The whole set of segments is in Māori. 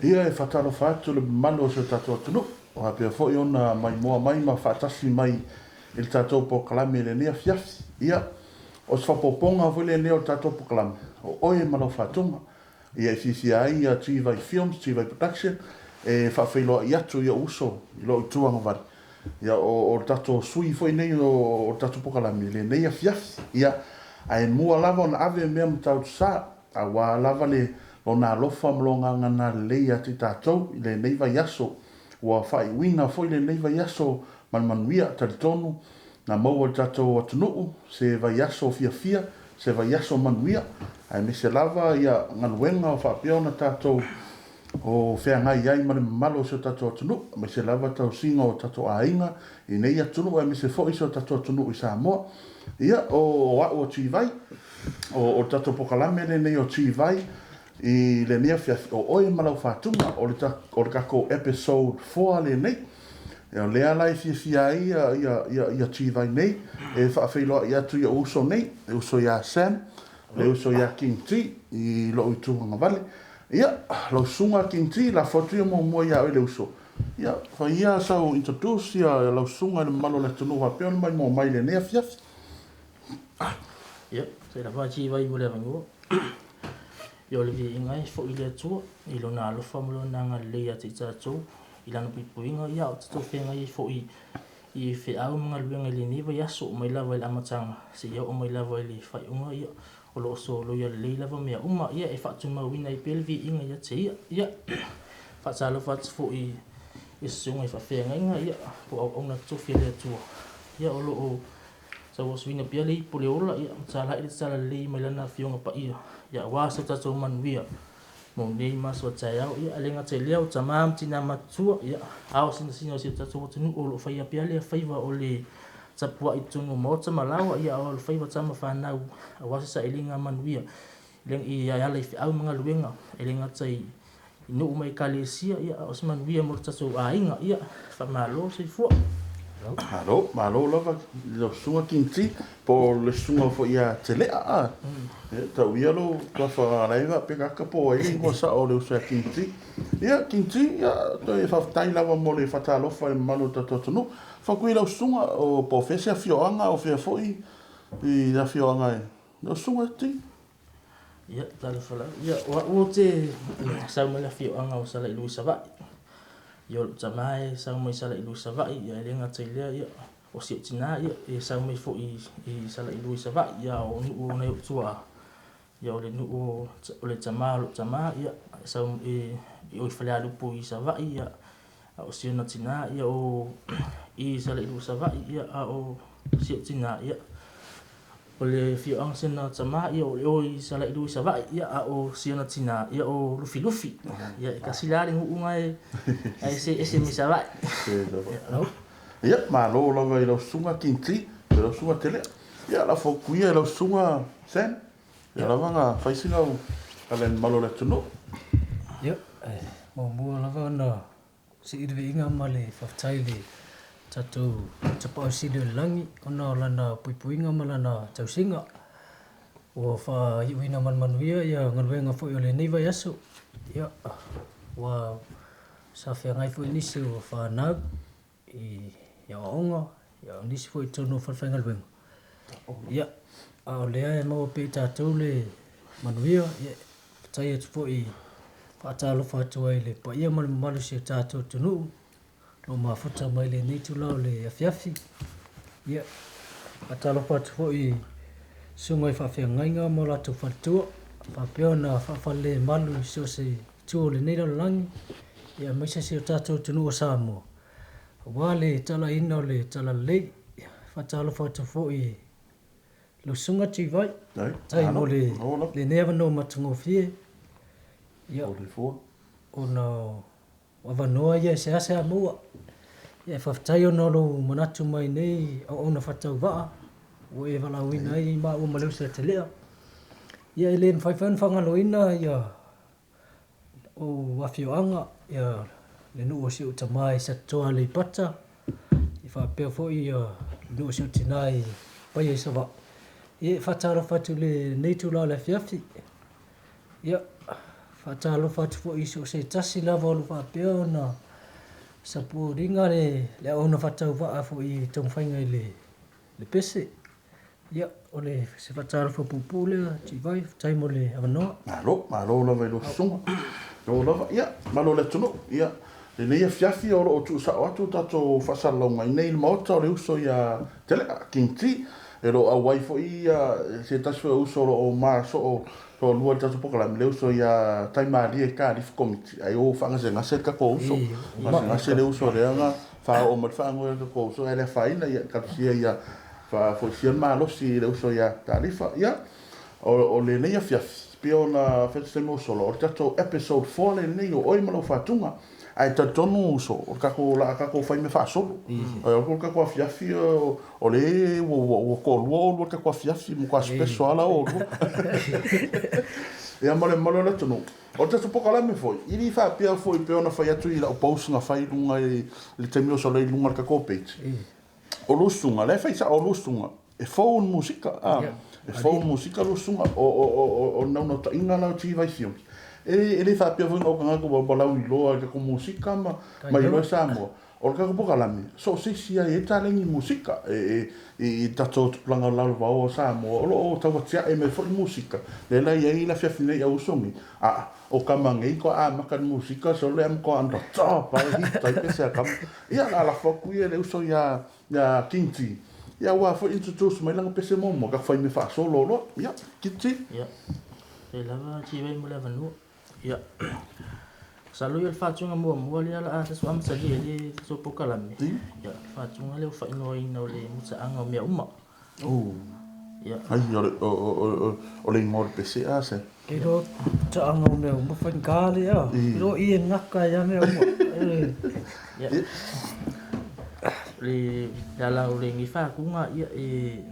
Ia e whataro whātu le malo o se tato atunu. O hapea fo i ona mai moa mai ma whatasi mai il tato po kalame le nea fiafi. Ia o se whapoponga fo le nea o tato po kalame. O OE MA LAU FATUGA. Ia e fifia ai a G-Vai Films, G-Vai Production. E whawhailoa i atu ia uso i lo i tuanga wari. Ia o tato sui fo i nei o tato po kalame le nea fiafi. Ia a e mua lava on ave mea mtau sa. A wā lava le o nā lofa mlonga ngana leia ti tātou i le neiva yaso ua whai wina fo i le neiva yaso manmanuia taritonu na maua tātou atunuu se vai yaso fia fia se vai yaso manuia ai me se lava ia nganuenga o whapea ona tātou o whengai iai mare malo se tātou atunu me se lava tau singa o tātou ainga i nei atunu ai me se fo iso tātou atunu i Samoa ia o wau o G-Vai o tātou pokalame le nei o G-Vai i le nea fiafi o OE MA LAU FATUGA o le kako episode 4 le nei e o lea lai fia ai ia G-Vai nei e whaafeiloa i atu ia uso nei e uso ia Sam le uso ia King T i lo i tuhanga vale ia lo sunga King T la fotu ia mo ia le uso ia fa ia sau introduce ia lo sunga le malo le tunu wa peon mai mo mai le nea fiafi ia se la va G-Vai mo le vango yo le ingai fo ile tu i lo na lo famulo na nga le ya tsa tu i lana pipuinga ia o tso fenga i fo i fe au mga luenga le ni va ya so mai la va amatanga se ia o mai la va le fai unga ia o lo so lo ya le la va me uma ia e fa tu ma wina i pelvi inga ia te ia fa sa lo fa fo i sunga i fa fenga inga ia po o na tu fe le tu ia o lo o sa was wina pia le po le ola ia sa la le mai la na fionga pa ia ya wasa tatou manuia mo nei maso tsaya ia alenga tselea o tamam tina matua ia ao sina si tatou tunu o lo fai apia le faiva o le tapua i tunu mo tamalawa ia o lo faiva tama fanau a wasa sa elinga manuia leng i ya le au mga luenga elinga tsai inu mai kalesia ia o se manuia mo tatou ainga ia fa malo se fu malo lava lo sunga kinti po le sunga fo ia tele a ta ia lo ka fa laiva pe ka po e ngo sa o le usa kinti ia kinti ia to e fa tai lava mo le fa talo fa malo ta tonu fa ku lo sunga o po fesia fioanga o fe foi i la fioanga lo sunga ti ia talo fa ia o te sa mo la fioanga o sa la luisa va yo tamai sa mo sa la luisa va ia lenga tele ia o si tina ia e sa mo fo i sa la luisa va ia o nei tua ia o le nu o le tama ia sa o fala lu po i sa va ia o si na tina ia o i sa la luisa va ia o si tina ia o le fio ang sena tama ia o i sa la luisa va ia o si na tina ia o lufi ia ka silari unga ai se mi sa va ia malo lava i lo sunga kinti lo sunga tele ia la fo kuia lo sunga sen ia lava nga faisina alen malo le tunu ia mo lava na si irve inga male fa taile tatu tapa sile langi ona lana puipuinga malana tausinga o fa wina manmanuia ia ngalwenga fo le neiva yaso ia wa sa fe ngai fo inisu fa na i ya onga ya nisi fo tono fa ngalwenga ia a le mo pe tatu le manuia ia tai fo i fa talo fa tuile pa ia malu se tatu tunu lo mafuta mai le ni tu lao le afiafi ia atalo pat fo i sungai fa fe ngainga mo la tu fatua fa peona fa le malu so se tu le ni lang ia mai se tatu tunu o samo wale tala ina le tala le fa talo fa tu fo i lo sunga G-Vai tai mo le never no matungo fie ia o le fo o no wa no ia se mo ia whaftai o noro manatu mai nei o ona whatau waa o e wala wina i ma o maleu se te lea ia ele mwhaiwhan whangaloina ia o wawhioanga ia le nu o si o tamai sa toa le pata i whapea fo i nu o si o tinai pai e sa wa ia whatara whatu le nei tu la le fiafi ia whaatalo whatu fo iso se tasi lava o lupa pia ona sapu ringa le ona whatau waa fo I tong whainga le pese. Ia, ole se whaatalo fo Pupule, G-Vai, taimo le avanoa. Malo lava I lo sunga. Lo lava, ia, malo le tunu, ia. Le nei fiafi o tu sa o tu tato whasalonga. I nei maota o le uso ia tele, kinti. E lo awai fo ia, se tasu e uso o maa so o to lua tato pokalami. Le uso ia taimari e ka rif komiti. Ai o whanga se ngase kako uso. Ngase le uso reanga, wha o mat whango e kako uso. E le whaina ia katusia ia, wha fo sia maa losi le uso ia tarifa. Ia, o le nei fiafi. Pio na whetesemo solo. O tato episode 4 le nei o OE MA LAU FATUGA. Ai tatonu uso, o kako whai me whaasolo. O kako afiafi o le o kolua o kako afiafi mo kwa special ala o. Ia male le tonu. O tato pokalame foi. Iri whapia foi pe ona whai atu I la o pausinga whai lunga le temio so le lunga kako page. O lusunga, le whai sa o lusunga. E phone musika. E phone musika lusunga o nauna ta inga lau G-Vai Films. Ele fa pia vunga o ngako ba lau iloa ka musika ma ilo Samoa. O ka ko kalami. So sia e talengi musika e tato planga lau va o Samoa. O tawa tia e me fo musika. Le la ia ila fia fine ya usongi. O kamangi ko maka musika so le am ko ando top pa hita pe se kam. Ia la fo ku le uso ya kinti. Ia wa fo introduce mai langa pese momo ka fai me fa solo lo. Ia kinti. Ia. E lava G-Vai mo lava no. Ia. Salu ia whatunga mua le ala ata so amsa le so pokalame. Ia, whatunga le whaino ina o le mutaanga o mea uma. Ia. Ai o le ngor pese a se. Kero taanga o mea uma whankale a. Kero I ngaka ia mea uma. Ia. Le ala o le ngi whakunga ia e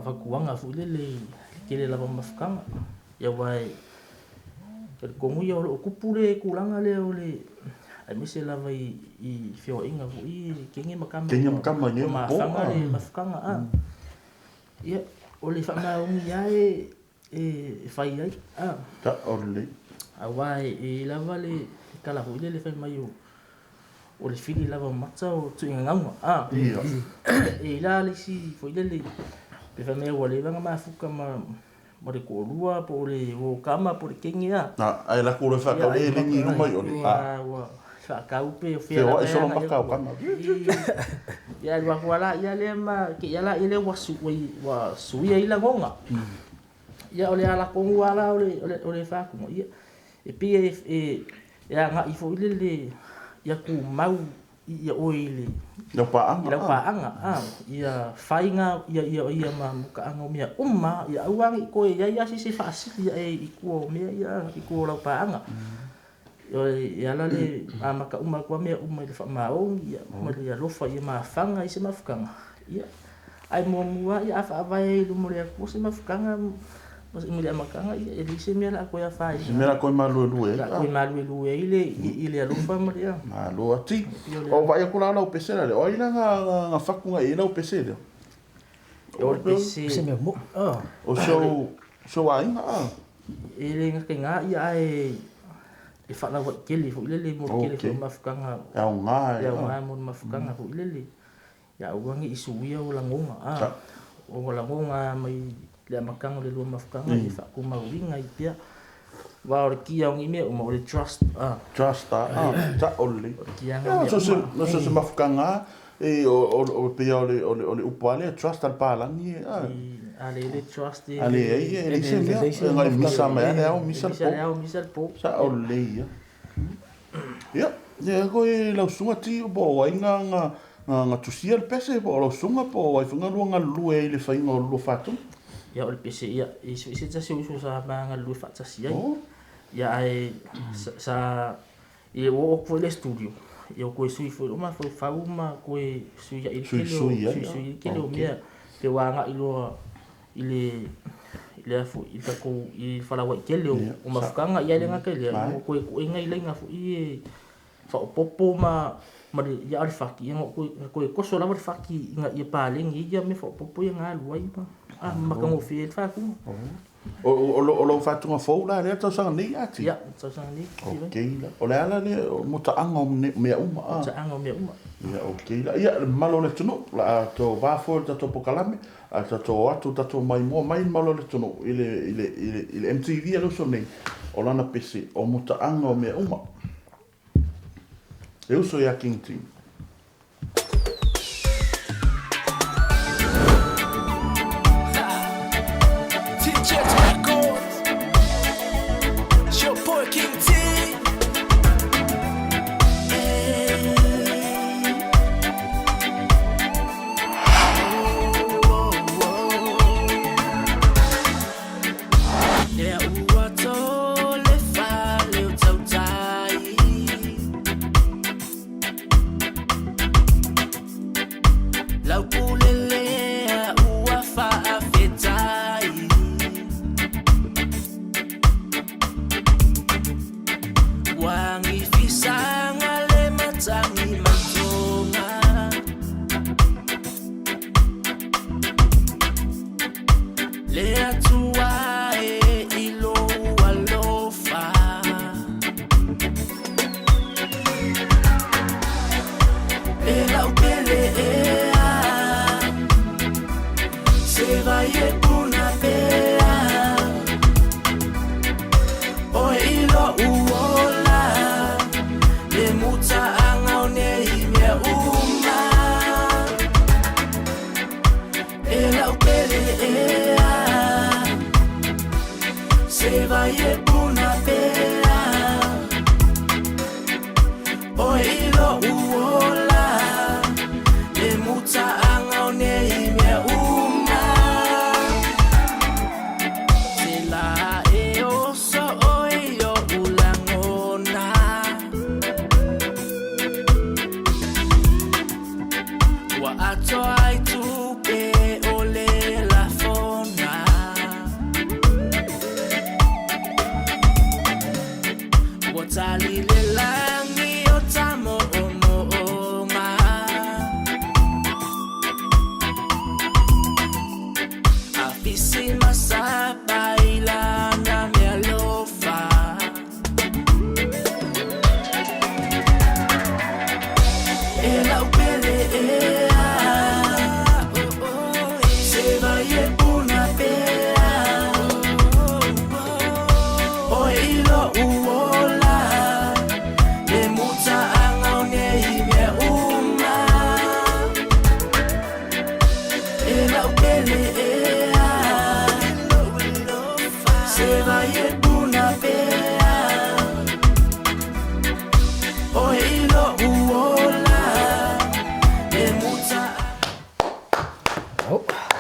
whakuanga fu le kele lava mafukanga. Ia wai ke kongu ia o kupule kulanga le o le ai mise lava I fio inga fu I kenge makama nye mafanga le mafukanga a ia o le whama ungi ia e whai ai a ta orle a wai e lava le kala fu le whai mai o le fili lava mata o tu inga ngaunga a e la le si fu le pe whai mai o le vanga mafuka mo le korua po le o kama po le kenge a ai la ko le fa ka le ni no mai o le wa fa ka upe o fe o so no ka kama ya wa wala ya le ma ke ya la ile wa su ya ila gonga ya ole ala ko wala ole fa ko ya e pi ya nga I fo le ya ku mau ia oile la paanga ia fainga ia ma muka anga mea umma ia uangi ko ia si fasili ia iko mea ia iko la paanga ia la le maka umma ko mea umma le fa maong ia ma le lofa ia ma fanga ia se mafukanga ia ai mo mua ia fa vai lu mo le ko se mafukanga mas imile makanga ia ele se mea la ko ia fai se mea ko malu lu ile lofa mo ia malu ati o vai ko la o pesela le o ina nga fakunga ina o pesela o pese se me mo o so ainga ele nga ia e fa la wat kele fu ile mo kele fu mafukanga ya nga mo mafukanga fu ile ya uangi isuia o langonga o langonga mai le makanga le lua mafukanga I fa ku mauinga I pia wa o kia o ngime o le trust ta ole kia so se mafukanga e o pia o le upale trust al palangi ale le trust ale se ngai misa mai ale o misa po sa ole ya ko e la sunga ti bo wa nga tusia le pese bo la sunga po wa funga luanga lue le fainga o lo fatu ya o le pese ia isu se usu sa manga lu fatsa sia ya ai sa e o ko le studio eu ko sui foi uma foi fauma ko sui ya sui kilo mia te wanga ile fu ita ko I fala wa kele o mafukanga ia le ngaka le ko inga ile nga fu I fa popo ma ya al faki ko so la faki nga ia paling ia me fa popo nga luai ma makango fiel fa ku O lo whātunga fōu la, rea tau sanga nei ati? Ia, tau sanga nei. Ok, la. O le ala le, mo ta anga o mea uma. Ta anga o mea uma. Ia, ok, la. Ia, malo le tunu, la tō wāfo le tato pokalame, a tato atu, tato mai mua, mai malo le tunu, ile MTV alo so nei, o lana pese, o mo ta anga o mea uma. E uso ia King Team.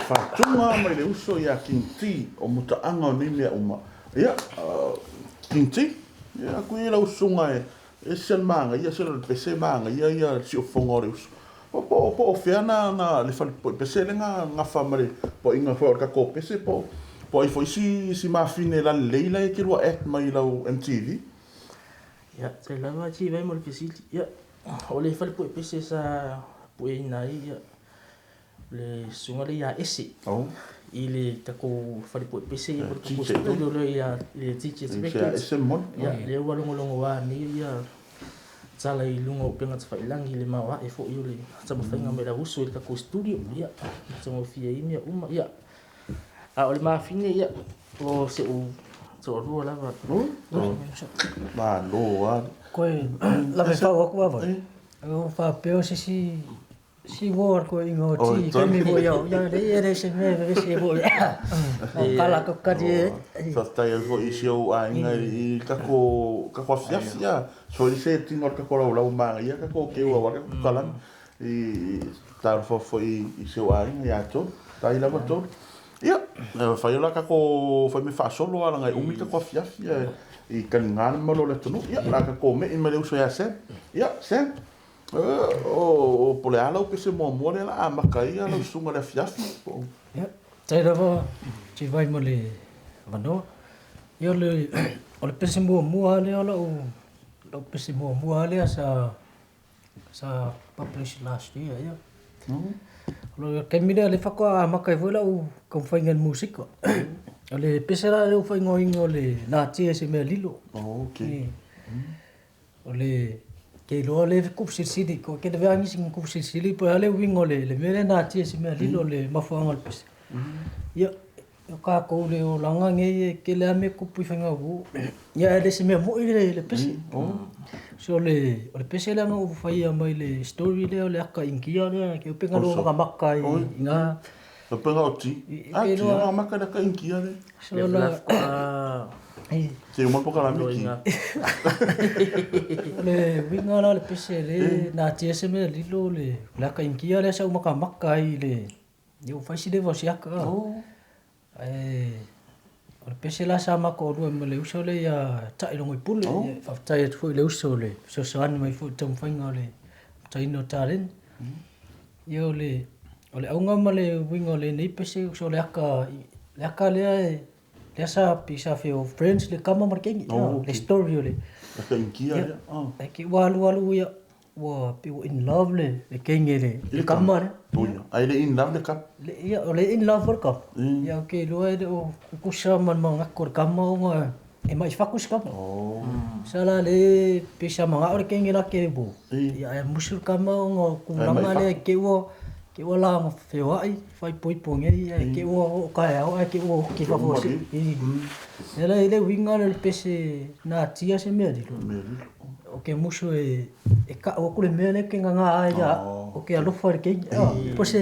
Whatunga mai le uso ia King T o mutaanga o ni mea uma. Ia, King T, ia kui la usunga e sen manga, ia sen le pese manga, ia si o fonga o le uso. Po o whiana na le whali po pese le nga whamare, po inga whaor ka ko pese, po i fo si mawhine la leila e kirua act mai lau MTV. Ia, te lawa G-Vai mo le pesili, ia, o le whali po pese sa po e nai, ia, le sunga le ia ese. I le tako whali po pese, i le tako studio le ia le teachers records. Ese mon. Ia, le ua longo wa ni ia, tala i lunga o penga te whailangi le mawa e fo i le tama whainga me la uso i le tako studio, ia, tama fia i mea uma, ia. A o le mawhine, ia, o se o o rua lava. Ma loa. Koe, lawe whau aku awa. O whapeo si war ko ingo ti kami bo yo ya re se me se bo ya kala ko kadi sa tai ko isio a inga I ka ko fiafia so I se tinor ka ko la ma ya ka ko ke wa ka kala I tar fo I isio a inga ya to tai la to ya fa yo la ka ko fa me fa solo ala ngai umi ka ko fiafia I kan ngan malo le tunu ya la ka ko me in me le uso ya se ya se o pole ala o pese mo le la makai ala sunga le fiafi po ya tai rava G-Vai mo le vano yo le o le pese mo le ala o pese mo le sa publish last year ya lo ke mira le fako makai vola o ko faingan musik ko Ole pesera le ufai ngoingo le na tia se me lilo. Okay. Ole ke lo le kup sili ko ke de vangi sing kup sili po ale wingo le mere na tia se me lilo le mafuanga le pes. Ya ka ko le o langa nge ke le ame kup fanga bu. Ya le se me mo le pes. So le pes le ngo ufai mai le story le le aka inkia le ke penga lo ka makai nga o penga o ti ti nga maka da ka inkia le so la te mo poka la miki le winga la le pese le na ti ese me lilo le la ka inkia le sa maka makai le yo fai si de vos yaka o pese la sa maka o me le uso le ya tai longo pule fa tai fu le uso le so san mai fu tom fanga le tai no taren yo le ole aunga male wingo le nei pese so le aka le sa pisa feo friends le kama markengi le story le ka inkia le ki walu ya wa people in love le kenge le kama le ai le in love le ka le ya ole in love for ka ya ke lo e o kusa man ngakor kama nga e mai fakus kama sala le pisa manga ore kenge la ke bo ya musul kama nga kulanga le ke wala mo fewai fai poi ponge ke o ka o ke o ke fa fosi ele winga le pese na tia se me dilo o ke muso e ka o kule me ne ke nga ya o ke alo for ke pose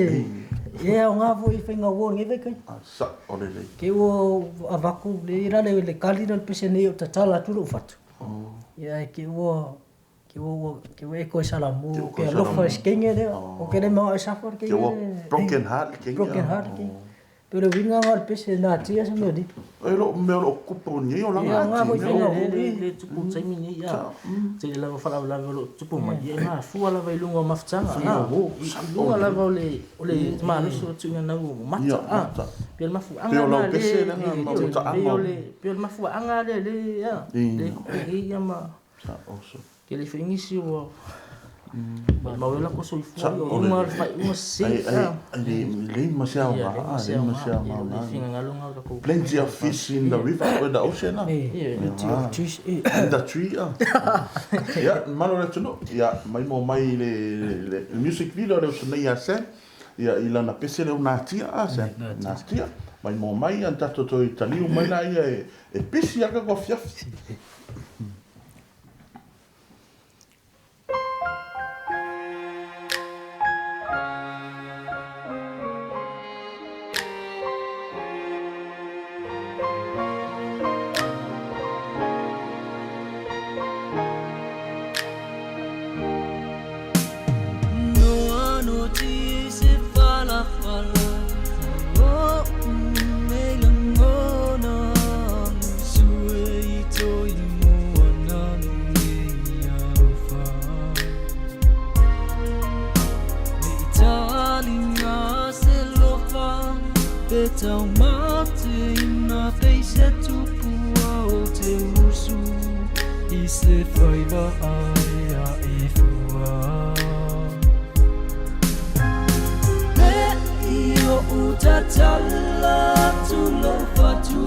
nga vo fenga wo nge ve sa o le ke o avaku le ira le kali le pese ne o tatala tu fatu ya ke o ko salamu ke lo fas kenge de o ke de ma safar ke broken heart ke pero winga ngar pese na tia se me di lo me lo kupo ni o la nga bo fenga le tupu tsami ni ya te la fa la lo tupu ma ye na fu ala vai lungo maftanga lungo la va le ma no so tsinga na go mata pel mafu anga le pel mafu anga le ya le ya ma ke le fingisi o ma wela ko so fu o ma fa o se le masia finga ngalonga ko plenty of fish in the river or the ocean and the tree ya malo le tuno ya mai mo mai le music video le so nei ase ya ilana pese le una tia ase na tia mai mo mai anta to italiu mai na e pisi aka ko fiafi Tau mate na feisa tupu au te usu I se whaiva ai a e fua Me I o utatala tu lo fatu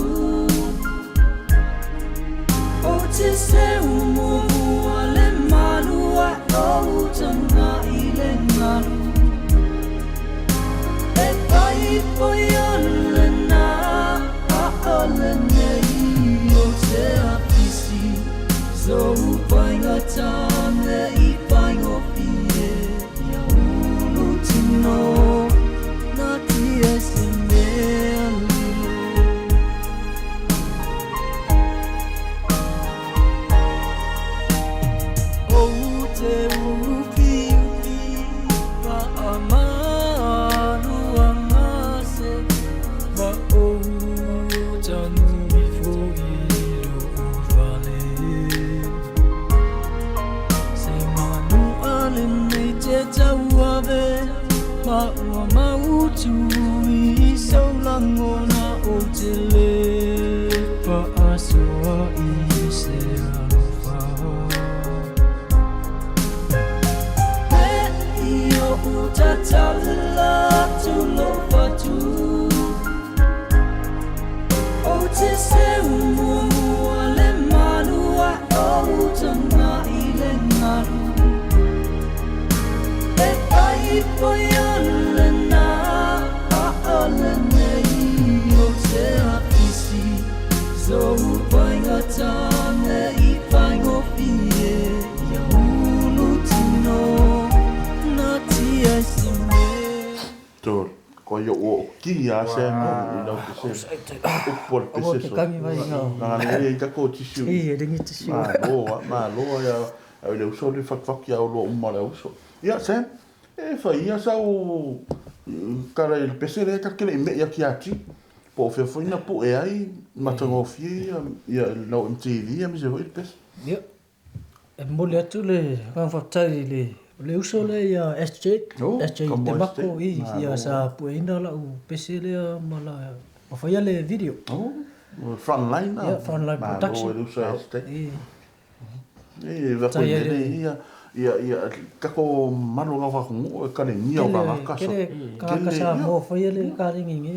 O te se umumua le manua o utanga I le ngalu E pai poi so find a time that I find of fear ya ulu tino not yes in oh te ufi pa amanu amase ba oh tanu Ma'ua mautu I saulangona o te le Pa'asoa I se alofa Me I o utatala tu lo fatu O yo o ki a se no ina o se o por O te kangi vai ngā. nga le ka ko tisi E ringi tisi. ma lo ya le uso le fakfaki au lo umara uso ia se e fa ia sa o kara il pesere ka kele me ya ki ati po fe foi na po e ai matango fi ia no MTV ia mi se foi pes Ia. E mole atu le kan whaptai le uso le ia SJ. SJ te mako i ia sa pueina la u pese le mala. Ma whaia le video. frontline na Frontline Production. lo uso este E va ko ia kako maro nga fa ngo e kale ni o nga ka so ka sa mo whaia le ka ringi nge.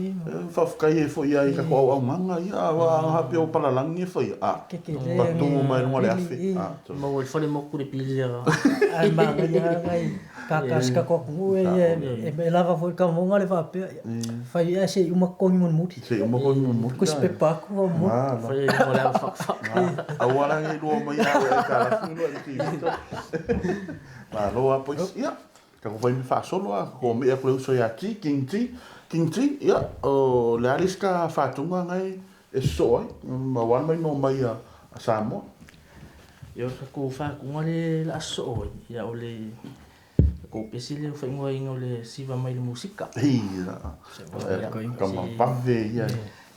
fa kai e foi ai kako au manga ia wa ha pe o para langi foi Ke le. pa tu mai no le afi Mau e whare moku re pili rea. Ai manga ia ngai. Ka ska ko ku e me lava foi ka monga le va pe. Fai ia se uma kongi mon muti. se mo ko mo Ko se pepa ku mo. Whare mo leo whak. awara ngai lo mai ia ka la fu no ti ma lo a pois ia ka ko vai me fa solo a ko me ko uso ia ti kinti ia o le aliska fatunga ngai e so ai ma wan mai no mai a Samoan Ia ko whakunga le la so ia o le ko pesi le whaingoa inga o le siva mai le musika. Hira. Kama pave ia.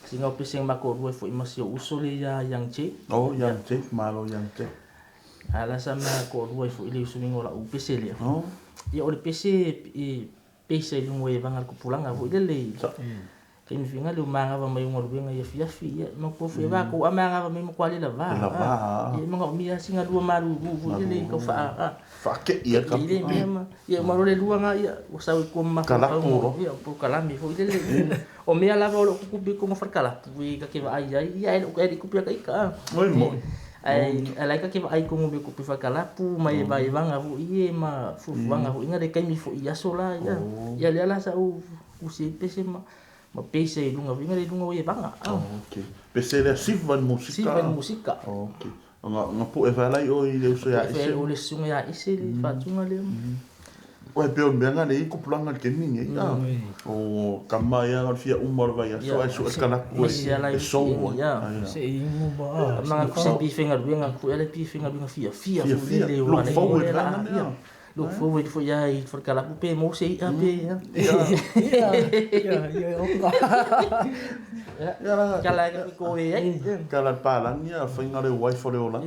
Singa o pesi mako rua fo imasi o uso le ia yang che. Oh yang che, malo yang che. Ala sama ko rua fo ile uso mingo la u pesi le. Oh. Ia o le pesi i pesi le ngwe vanga ko pulanga fo ile le. Kini finga le manga va mai ngor benga ia fia ma po fia va ko amanga va mai mo kwali la va. Ia manga mi singa dua maru fo ile ko fa. Fake ia ka. Ia maro le lua nga ia o sa ko ma ia po kalami fo ile o me ala o ku bi ko farkala wi ka ke ai ia ele ko ku pi ka Oi mo. ai ala ka ke ai ko mo bi ku pi farkala pu mai vai vanga fu ie ma fu vanga fu inga de kai mi fo ia sola ia le ala sa u si pese ma pese lunga inga de lunga ie vanga Okay. Pese le sivan musika. Sivan musika. Okay. Nga po e vai o i le uso ya ise. O le sunga ya ise le fatunga le. Oe pe o menga le ko planga ke mingi. O kama ya fia umar vai so ai so kana ko. So Se ingo ba. Mga ko sa pifinga ruenga ko ele pifinga ruenga fia le look wana forward ia look forward for ya i for kala pe mo se ia pe Ya oka. ya kala ko e kala palang ya finga le wife le ola.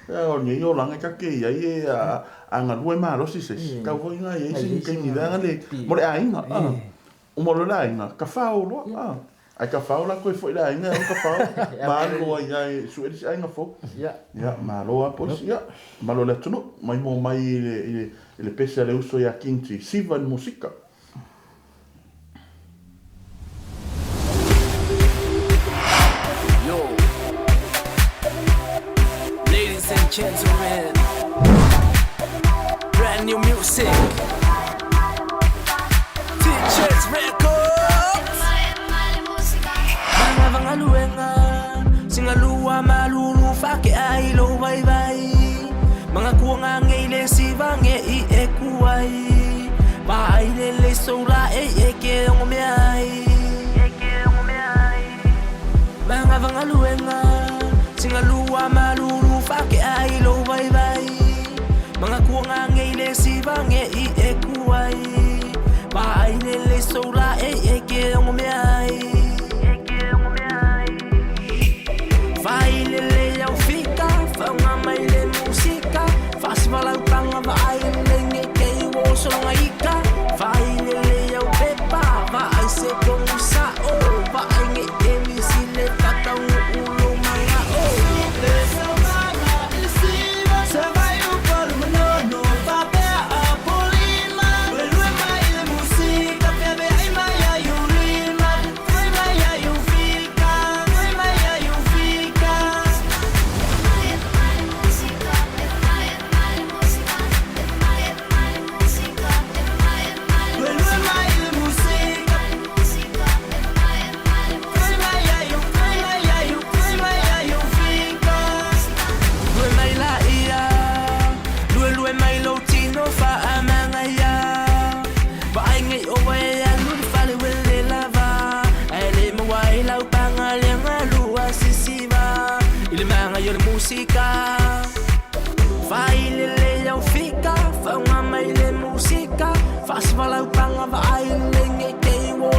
Ya o ni o langa ka ke ya e a nga lue ma lo si se. Ka vo nga ye sin ke ni da le mo le ainga. O mo le ainga ka fa o lo. Ai ka fa o la ko foi la ainga ka fa. Ma lo ya su e ainga fo. ya Ma lo a pos ya. Ma lo le tunu mai mo mai le pesa le uso ya kinti sivan musika. Gentlemen, brand new music, Teachers Records. Mga luenga, singalua malulu fake ai lo vai vai. Mga kuanga ngele sivange I ekuai. Ba ile le sola ke ngome ai. Mga luenga, singalua malulu fake ai lo vai vai. Mga kuanga ngele sivange I ekuai. Ba ile le sola ke ngome ai. Vai le au fica, fa nga mai le musica. Faz vala tanga vai le ke wo so nga ika. Vai le au pepa, vai se como sa o, vai nge emi sile tata ulo manga o.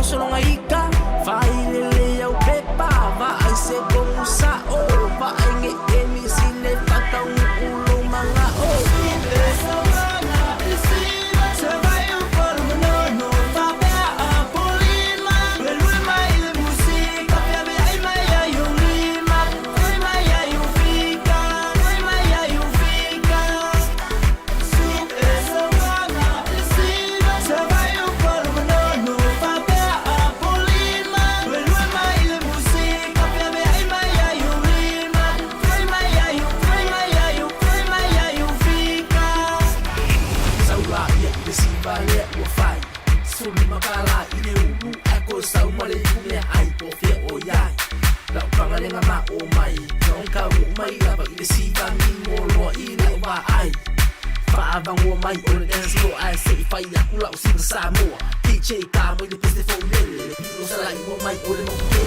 solonga ika Failele au pepa Va ai se kongu sa o Va ai nge emi sine Patau ulo manga o Abang mai on dance floor I say fire pulau sing Samoa DJ kamu di piste for lele Lo salai mo mai on mo ke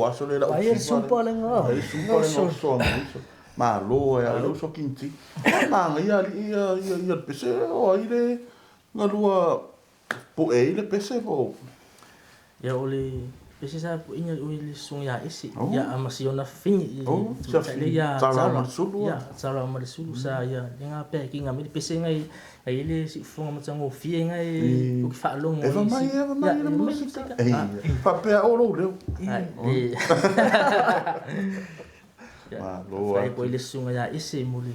Seupule Vai Seupule nga. Seupule nga so malo ya lo so kinti. Manga ia pese o ile ngalua po ile pese po. Ya ole pese sa po inya ole sung ya isi. Ya amasiona fini. Ya tsara marsulu sa ya nga pe kinga mi pese ngai ele si fonga matsango fie ngai o fa long. Eva mai le música. Papel olo leu. Malo. Ai ko ile sunga ya isi muli.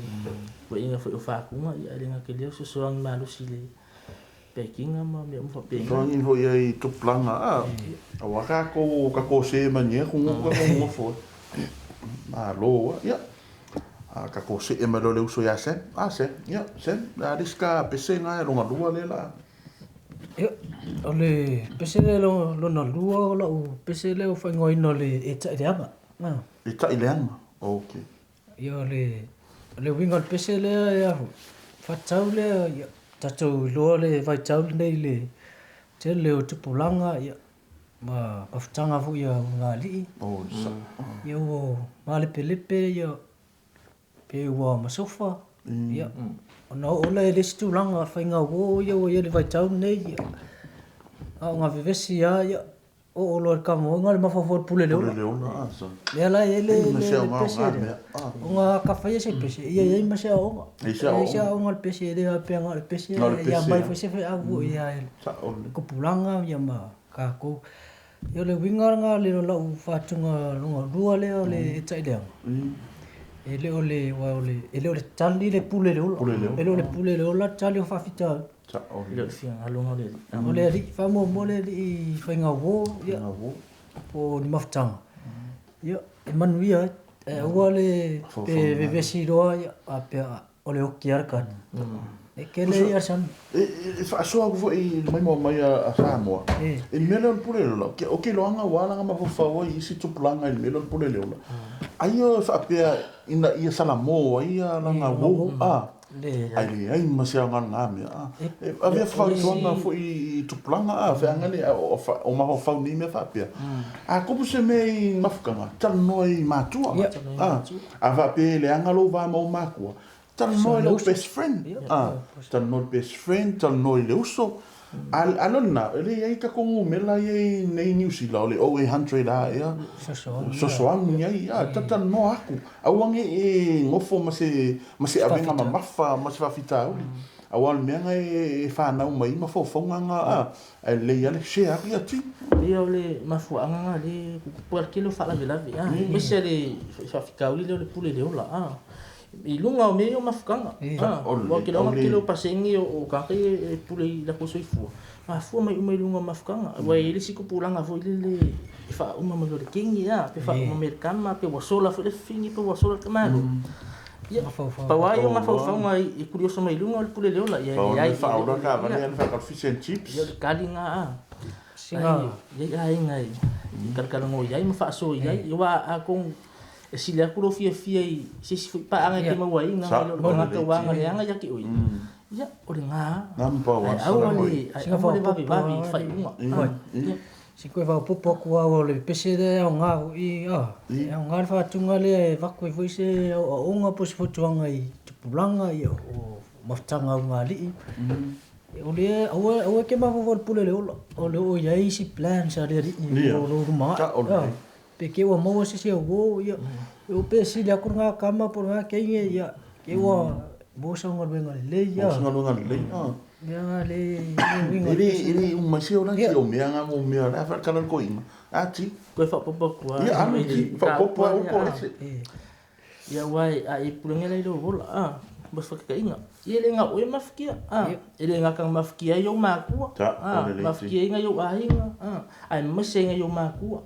Ko inga foi o fa kunga ia lenga ke leo so soang malu sile. Pekinga ma me umfa pe. Soang ho ia tu planga awaka ko se manye ko ngo fo. Malo ya. Ka ko se e malo leu so ya sen. Sen. Ya, sen. Ariska pese nga longa lua lela. Ole pese le lo na lua la o pese le o fa ngoi no le eta ileanga. Eta ileanga. Okay. Yo le winga pese le ya fa tau le ya tato lo le vai tau nei le te le o te pulanga ya ma aftanga fu ya ngali. Sa. Yo ma le pelepe ya pe wa ma sofa. Ya. No ole le stulanga fa nga wo yo le vai tau nei ya. Nga vivesi ya o lo ka mo ngal ma fa pule le ola so le la ele pese nga ka fa yese pese ye ma se o ya ngal pese de pe ngal pese ya mai fa se fa agu ya ko pulanga ya ma ka ko yo le winga nga le la u fa tunga nga dua le tsai le ele ole tali le pule le ola ele pule le ola tali fa fita le fiang alonga le ole ri fa mo le i fa nga wo ya po ni maftang ya manuia ole pe vesi do ya pe ole o kiar kan e kele ya san fa so vo i mai a Samoa e melo pule lo o ke lo anga wala nga ma fa wo i si tuplanga i melo pule le ola ayo fa pe ina ia salamo ia langa wo ai masia ngana me avia fa songa fo i tuplanga fa ngani o ma fa ni me fa pe ko se me mafukanga tan noi matua ava pe le angalo va mo makua tan noi lo best friend tan noi best friend tan noi le uso alona le ai ka kongu mela ye nei New Zealand le OE 100 ya so ang ngai tatan no aku awange ngofo mase avenga mafa mase fa fitau awal menga fa na mai ma fo fonga le ya le share ya ti le mafu anga le por kilo fa la vela mese le fa fitau le pule le ola I lunga o me o mafukanga. Wa ke longa kilo pasengi o kaki pule la ko soifua. Ma fu mai lunga mafukanga. Wa ile siku pulanga fo ile fa uma mo le kingi ya, pe fa uma merkama pe wasola fo le fini pe wasola kamalu. Ya, pa wa yo mafau mai I kurioso mai lunga o pule leola ya ya fa ora ka va ni fa fish and chips. Ya kalinga singa ya ngai. Kal ngo ya ma fa so ya wa akong sila ko fia si pa anga ke mawai nga nga ka wa nga nga ya ki oi ya o nga nampa wa singa fa babi fa unga si ko va popo ko wa le pese de nga I nga fa tunga le va ko foi se o nga po se fotuanga I tupulanga I o maftanga nga li o le ke ma vo pule le o le o ya si plan sa le o lo ma pe ke wa mo se o ya o pe si la kuranga kama por nga ke ya ke wa bo sa nga benga le ya sa nga le ya le ini masih orang sih om yang ngomong ya apa kalau kau ini aci ko fa popo ko ya ami fa popo ya wai ai pulenga le do bola bas fa ka inga ele nga o mafkia ele nga kang mafkia yo makua mafkia nga yo ainga ai masenga yo makua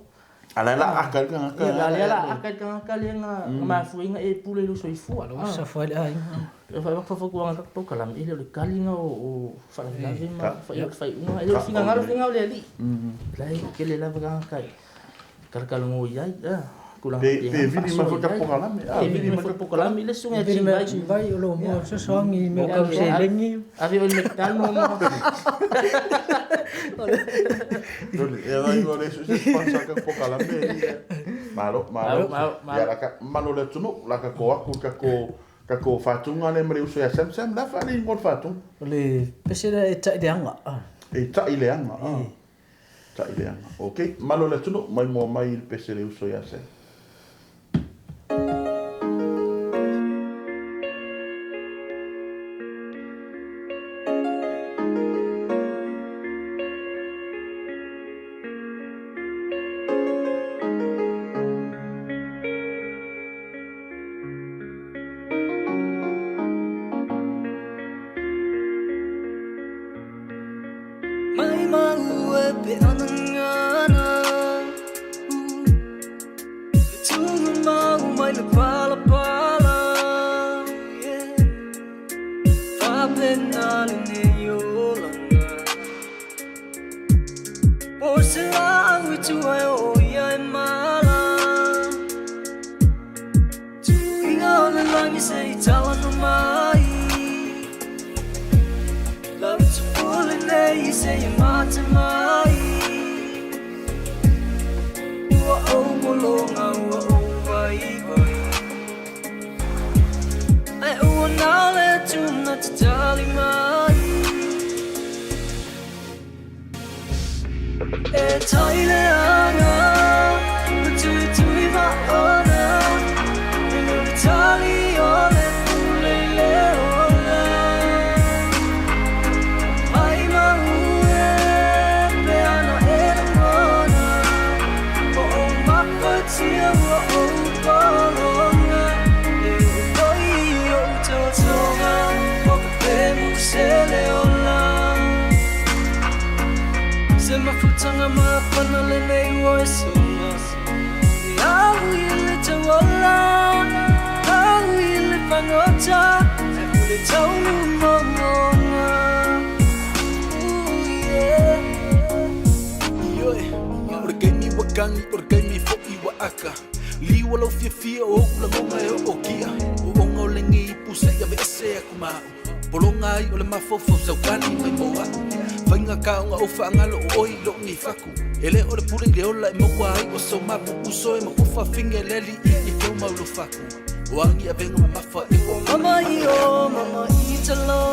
ala akal kan akal ala akal kan akal yang mafu inga pule lu soifua sa fa ai fa ko nga to kalam ile le kalinga o fa la vima fa una ile finga ngalo finga le ali lai ke le la vaga kai kal ngo ya kulang pe vini ma fa po kalam vini ma fa po kalam ile sunga G-Vai lo mo sa songi me ka se lengi abi o metal mo ya vai go le su sponsor ka po kalam malo ya la ka malo le tunu la ka ko aku ka ko fatunga le mre uso ya sem la fa ni ngol fatung le pese de ta de anga ta ile anga ta ile anga okay malo le tunu mai pese le uso ya sem Porque mi foki wa aka liwa lo fia o la monga e o kia o ngo lengi puse ya bese akuma polonga I o le mafofo sa kani mai moa fainga ka nga o fa ngalo o I lo ni faku ele o le puling le ola mo wa I o so mapu uso e mo fa finge leli I ke ma lo faku o angi a venga mafa e o mama I talo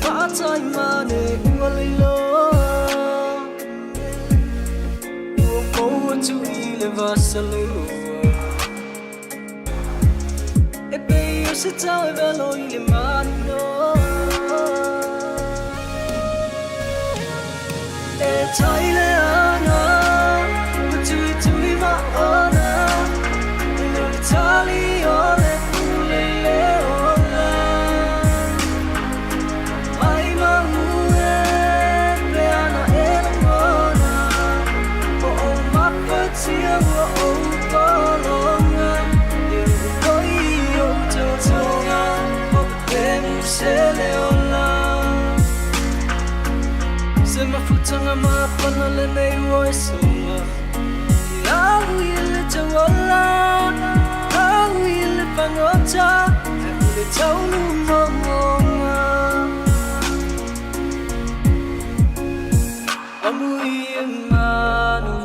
ma tai mane ngoli lo to ile vasalulu e pe io se tau e velo ile mano e taile ana tu va ona le nei voice au ile tawala au ile pangota le taunu monga amu imanu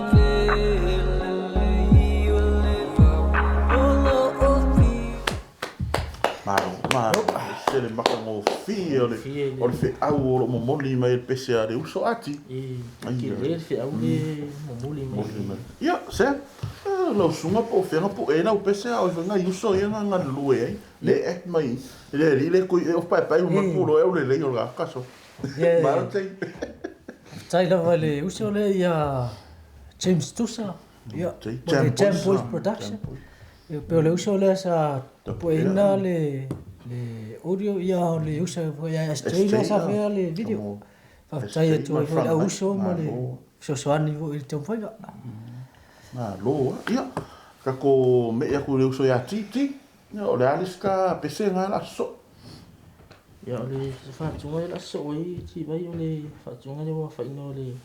le maka mo fi ole fe au mo moli mai pese a le uso ati ke le fe au le mo moli mai ya se lo sunga po fe na po e na pese a o nga uso ia nga lue le et mai le ko o pai pai mo puro e le le o kaso ma te tai la vale uso le ya James Tusa ya James Boys Production pero le uso le sa po ina le audio ia le usa ia streamer sa fe le video fa tai tu ia uso mo le so soani vo il tempo ia na lo ia ka ko me ia ku le uso ia titi o le aliska pese nga la so ia le fa tu la so i ti vai o le fa tu nga le wa fa ino le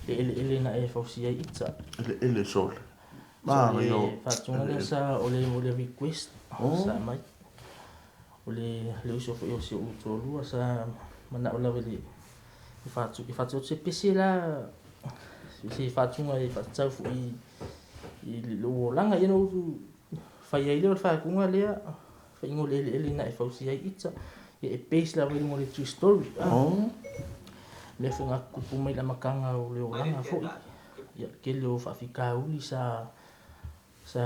ele na e fa si ai itsa ele sol ma yo fa tu nga sa o le request sa mai le uso fo yo se utolu sa mana ola veli fatu se pese la se fatu ngai fatu fu i lo langa ino fa ye le fa ku ngale fa ngole ele na fa si ai itsa e pese la veli mo le true story le fa ku pu mai la makanga o le langa fo ya ke le fa fika uli sa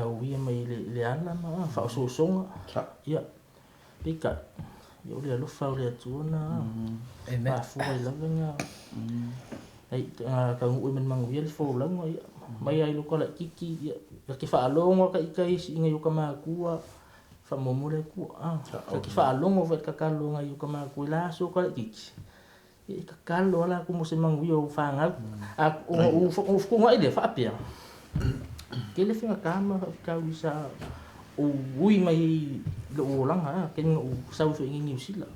wi mai le ana ma fa so songa ya pika yo le lo fa le tuona e me fu le langa ai ka ngu men mang wiel fo langa mai ai lo kola kiki ya ke fa longo ka ikai singa yo kama kuwa fa momule ku ka ke fa longo fa ka longa yo kama ku la so kola kiki e ka kalo la ku mo se mang wio fa nga o ku ngai de fa pia ke le finga kama ka wisa o ui mai lo langa ken o sau fe ngi sila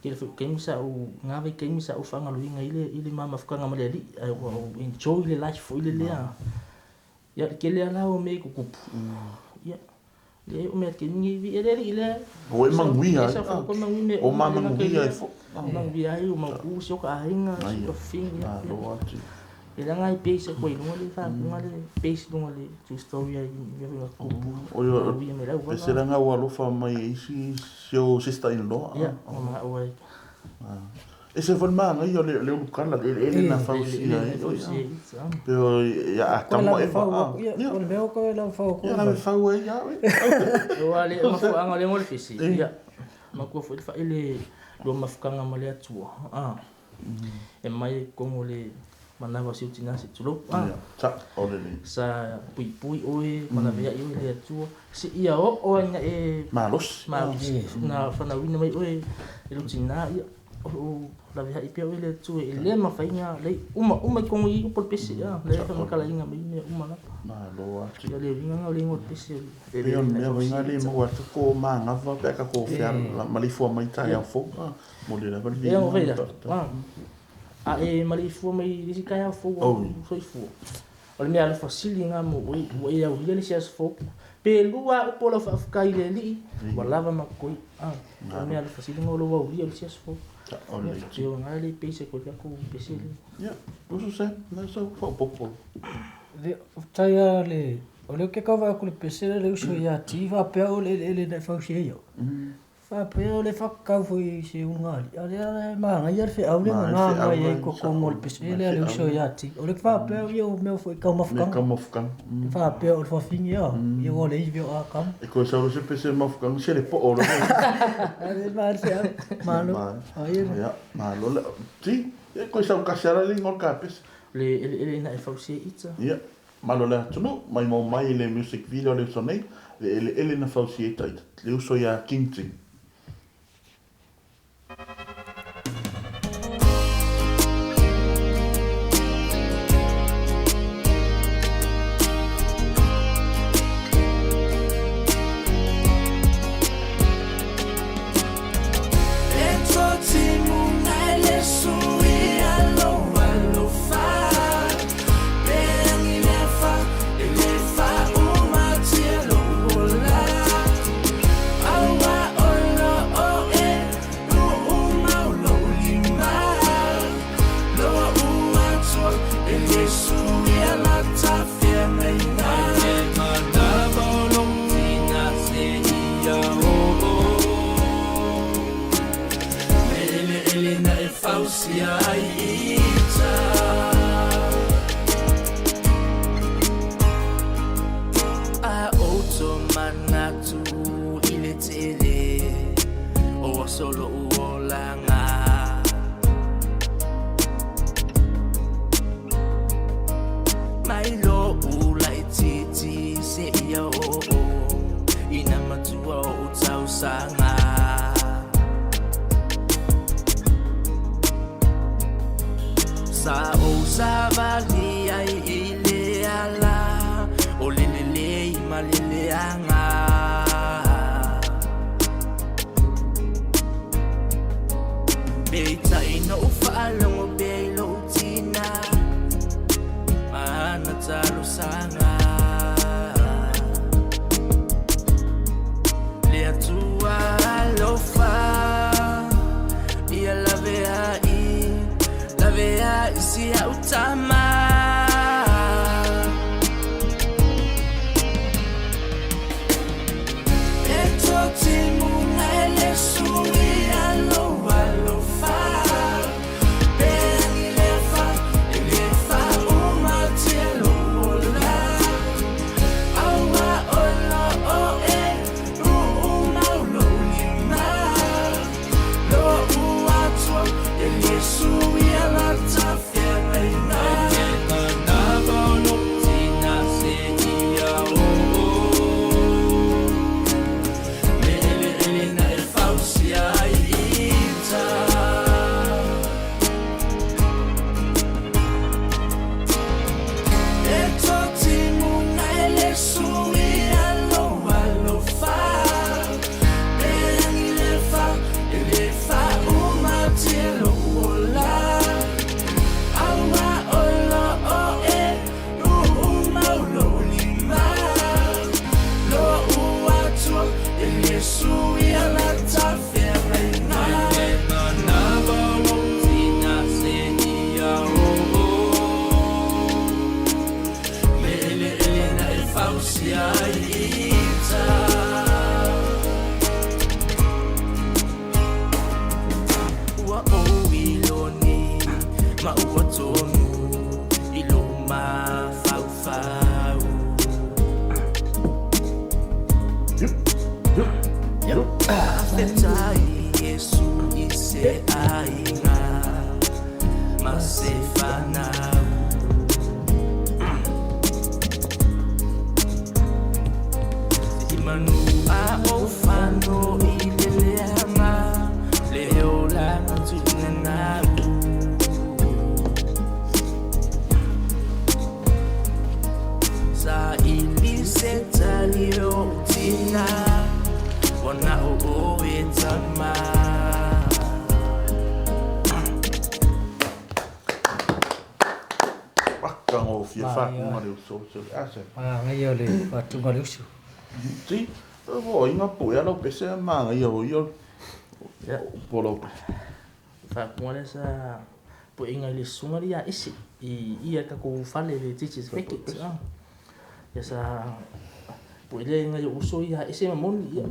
ke fe ken sa o ngave ken sa o fanga lo ngai ile mama fuka ngamale ali o enjoy le life fo ile le ya ke le ala o me ku kupu ya le o me ken ngi vi ile o mangui ha o mama mangui ai fo mangui ai o mau so ka hinga so fin ya lo ati ele ngai pese ko ile ngole fa ngole pese ngole tu story ai ngi ko o yo pese nga wa lo fa mai isi seu sister in law ya ma o ai ese foi man yo le buscarla ele na fa usi pero ya estamos e fa ya o veo ko la fa ko ya la fa we ya o ale ma fu anga le ngole fisi ya ma ko fu fa ele lo mafukanga male atua e mai ko ngole mana va si utina si tulo sa olele sa pui oe mana vea yo le tu si ia o anga e malos na fana wina mai oe e utina ia o la vea i pe oe le tu e le ma fainga le uma ko i por pesi ya le fa kala inga mai ne uma na malo ati ya le vinga le ngor pesi e on me vinga le mo wa ko manga va pe ka ko fia la malifo mai ta ya fo mo le la va e o veda a e malifu mai disi kaya fo so fu o me ala fasili nga mo o ia o ile sia fo pe lua o polo fa kai le li wala va makoi o me ala fasili ngo lo o ile sia fo o le tio nga le pese ko ka ko pese ya uso se na so fo popo de taya le o le ke ka va ko le pese le uso ya ti va pe o le na fa sia yo fa pe o le fa ka foi se ungali ale ma nga yer fe au le nga nga ko ko mol pese le uso ya ti o le fa pe yo me foi ka mafkan fa pe o fa fin yo yo le ivio a kam e ko sa se pese mafkan se le po o le ale ma se malo ai ya malo ti e ko sa ka sara le ngol ka pese le na fa sia itsa ya malo le tunu mai mo mai le music video le sonei le na fa sia ita le uso ya kinting fausia ita a oto manatu ile tele o solo uolanga mai lo ulai titi se ia o ina matua o tau sanga sa o sa vali ai ile ala o lelele malele anga beita ina ufalo belo tina mana talo sanga le tua lofa ia la vea isi utama eto timu na ele sui alo fa beni lefa uma tielo la awa olo o e uma lo lima lo uato ele sui ala tafia na na bono tina se ia o na e fausia ita e toti muna ele sui alo fa ele fa uma tielo ola awa ola o e uma lo lima lo uato ele sui ala tafia na na bono tina se ia o na e fausia ita ua o iloni ma ua tonu ilo ma fau afetai Yesu ise ainga ma se fanau imanu a ofano ileleanga leola tunenau sa iliseta lio tina wana o etama Wakango fia whakunga reo so ase. ngai o le whatunga le usu. Ti, o inga po ia lau pese a manga ia o ia polo pe. Whapunga sa po inga le sumari a isi ia ka ko fale le teachers package ya sa po ile inga yo uso ia isi mamoni ia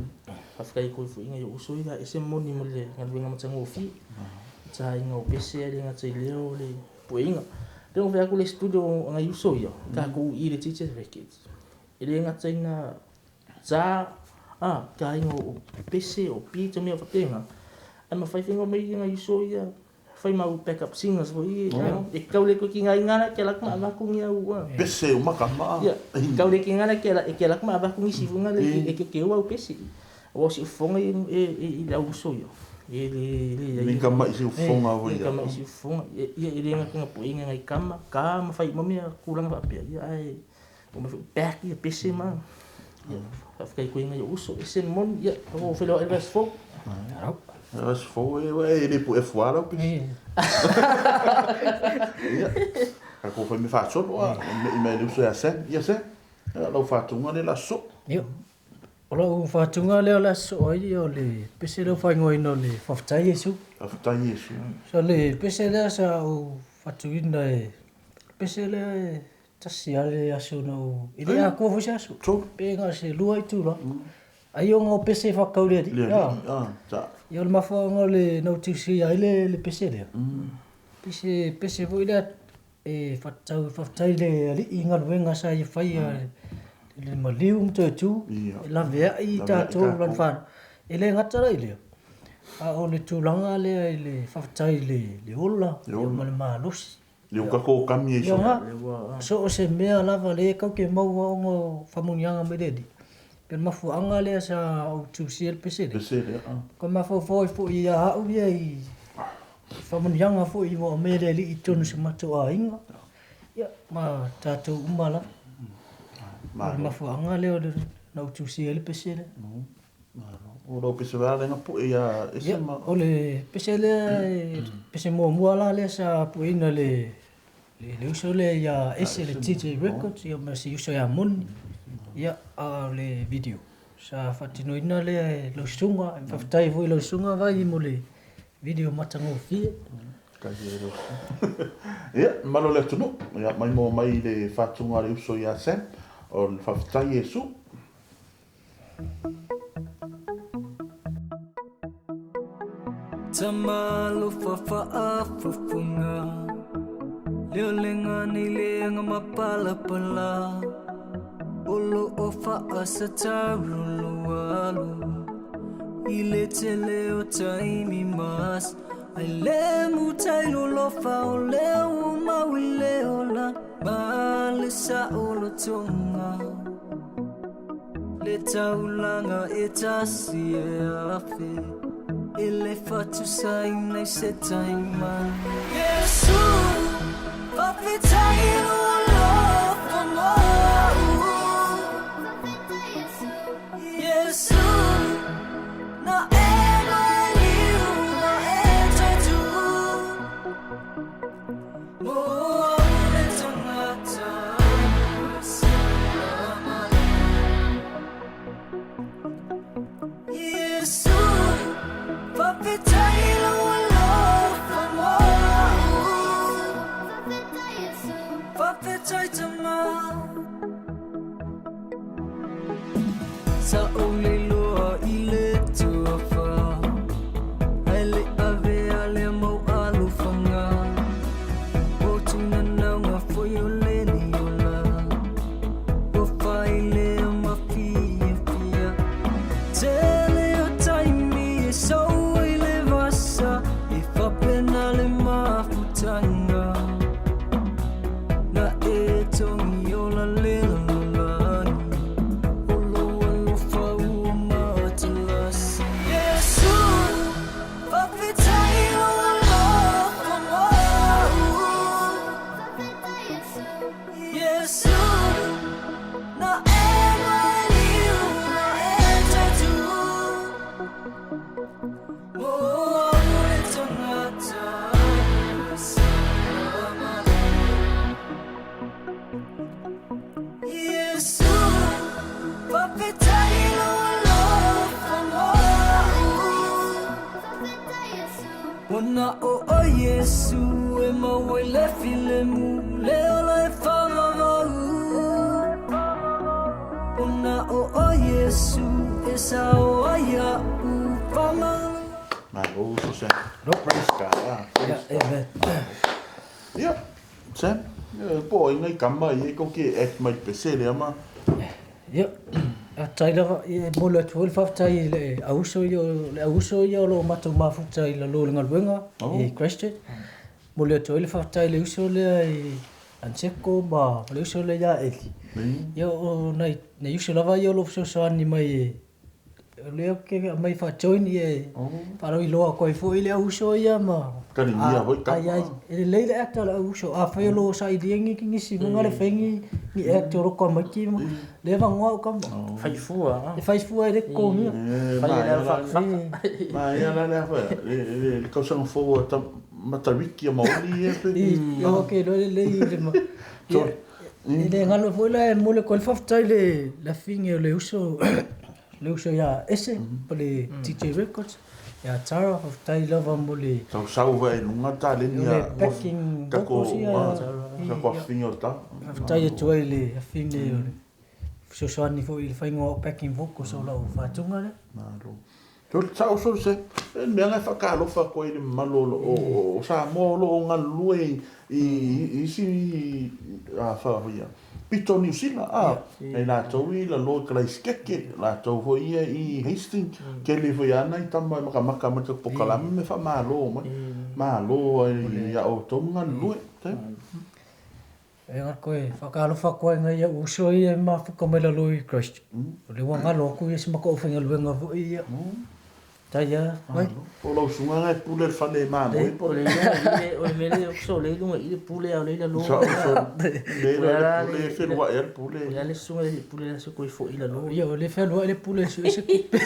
afkai ko fu inga yo uso ia isi mamoni mole ngalwenga matsango fi sa inga o pese le nga tsaileo le po inga Então vai com o estúdio nga uso ia ka ko i le teachers package ile nga tsaina za ka inga o pese o pi tome o fatenga ama fai fingo mai nga uso ia fai mau backup singers fo i e kau le ko ki ngai ngana ke lak ma ku ngia u Pese o makama. ya kau le ki ngana ke lak ma ku ngi sifunga le e ke wa pese o si fonga e la uso ia ele Ninga mai se fonga o ia. ninga mai si fonga ele nga nga po inga ngai kama fai mami kulang pa pe ia ai o me back ia pese ma ya fai ko inga uso ese mon ia o felo elvas fo As foi ele po e fora o pe. Ka ko foi me fa so me le uso ya sen, ia sen. Lau whatunga le la so. Io. O lau whatunga leo la so ai o le pese leo whaingoa ino le whaftai Yesu. Whaftai Yesu. So le pese leo sa o whatuina e pese leo e tasi ale aso no ile a kua fusi aso. Pe nga se lua i tūra. Ai o ngā pese whakaure ati. Ta. Ia le mafuanga le no tisi ai le pese le. Pese voi le e fatai le ali inga luenga sa i fai le maliu mtu la vea i tatou lan fan. Ele ngata rai le. A o le tūlanga le fatai le ola ma le malosi. Le uka ko kami e so. So o se mea lava le kau ke mau o famunianga me dedi. Pe mafuanga le sa o tusi el pese le. Pese le. Ko mafo fo i a au ia i famunianga fo i mo me le li i tonu se matu a inga. Ia ma tatou umala. Ma mafuanga le o na o tusi el pese le. O lo pese vale na po ia ese ma. O le pese le pese mo la le sa po ina le uso le ia ese le TJ Records ia ma si uso ia mon ia a le video sa fatino ina le lo sunga fatai voi lo sunga vai mo le video matango fi Kajero. Ia malo le tunu ia mai le fatunga le uso ia sen o le fatai e su. Tamalo fafunga Leo lenga ni lenga mapala pala Olo ofa asataru alu Ile tele o taimi mas Ai le mutai lofa o leo mawile ola Male sa olo tonga Le taulanga etasi e afe Ele fatu sai nei se taima Yesu Papitai lo famo Yesu Na ema liu na etatu Mo le tangata Yesu Papitai lo famo Papitai tama Sa ole loa ile tuafa Ele ave ale mo alufanga O tunana nga foyo leni yola O faile ma fia Tele o taimi e so ile vasa If a penale ma futanga Na e tongi yola lelo Ona o Yesu e mau e le filemu le ola e whamavau Ona o Yesu e sa o aia u whamau Mai o so sen. No praise God. Amen. Ia. Sen. Po ingai kama i ko ke et mai pese le ama. Ia. A taila e molo tu fa tai le auso yo lo matu mafu tai la lo ngal wenga e Christian molo tu le fa tai le uso le anseko ba le uso le ya e yo nei uso lava yo lo so ani mai le ke mai fa join e para i lo ko i fo ile uso ya ma Kani ia hoi ka. Ai le le actor la uso a fa lo sa i dingi ki si ngale fengi ni actor ko ma ki le va ngo ka Fai fua. fai fua de ko mi Fai le fa. Ma ia la fa. Le ko sang fo ta matariki mo ni e pe. yo ke lo le ma le ngalo fo la mo le ko fa tai le la finge le uso ya ese po le TJ Records ya tara of tai lava mo le Sau vai lunga ta le ni le packing ka ko ka ko fingo ta. tai tu le finge so so ni fo il fa ngo packing voco so la fa tunga le Na ro. Tol tau so se me nga whakalofa koe ni malolo o Samoa o ngā lue i si whawhia. Pito New Zealand, e la tau i la loa Christchurch, la tau ho ia i Hastings, ke le foi ana i tama maka ma te pokalame me wha malo mai. Malo i a o tau ngā lue. E ngā koe, whakalofa koe ngai ia uso i e ma whakamela loi Christchurch. O le wanga loko i e si maka o whinga luenga vo i ia. Tai ia, mai. O lau sunga ngai pule le whane mā moi. O le ia, o le mele o so le lunga i le pule au le la loa. So, le pule whenua e le pule. O le sunga le pule la so koe fo i la loa. Ia, o le whenua e le pule su e se kupe.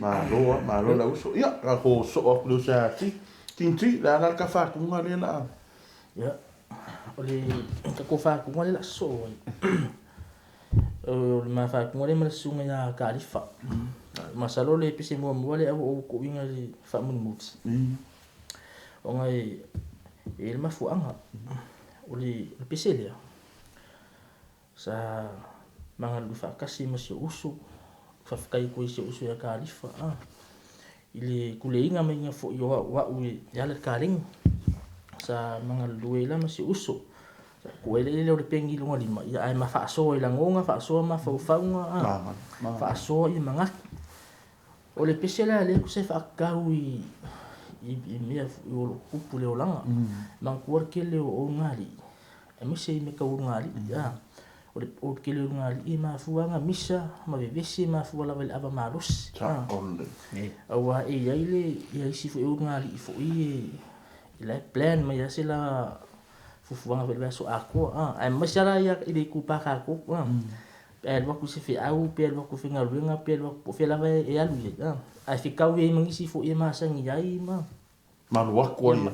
Mā loa la uso. Ia, ka ko so o pule sa ti. Tinti, la ka whakunga le la. Ia, o le ka ko whakunga le la so. O le ma whakunga le ma sunga ia ka arifa. Masalo le pese mua le au ko inga le whamunimuti. O ngai e le mafuanga o le pese lea. Sa manga lu whakasi ma si uso, whawhakai koe si uso ia ka arifa. I le kule inga mai inga fo i wa ue ia le kāringa. Sa manga lu e la ma si uso. Ko ele le o le pengi lunga lima. Ia ai ma whaasoa i la ngonga, whaasoa ma whauwhaunga. Whaasoa i mangaki. O le pese la le se whaakau i mea i o kupu leo langa. Mangkuar ke leo o ngari. E mese i me kau ngari. O ke leo ngari i maafuanga misa, ma vevese maafuala wale ava marosi. Awa e iaile, ia isi fo e o ngari i fo i la plan ma ia se la fufuanga wale so akoa. Ai masara ia i le kupaka akoa. Pēr waku se whi au, pēr waku whinga ruenga, pēr waku po whela wai e alu ia. Ai whikau e mangisi fo e maasangi ai ma. Malu waku ai.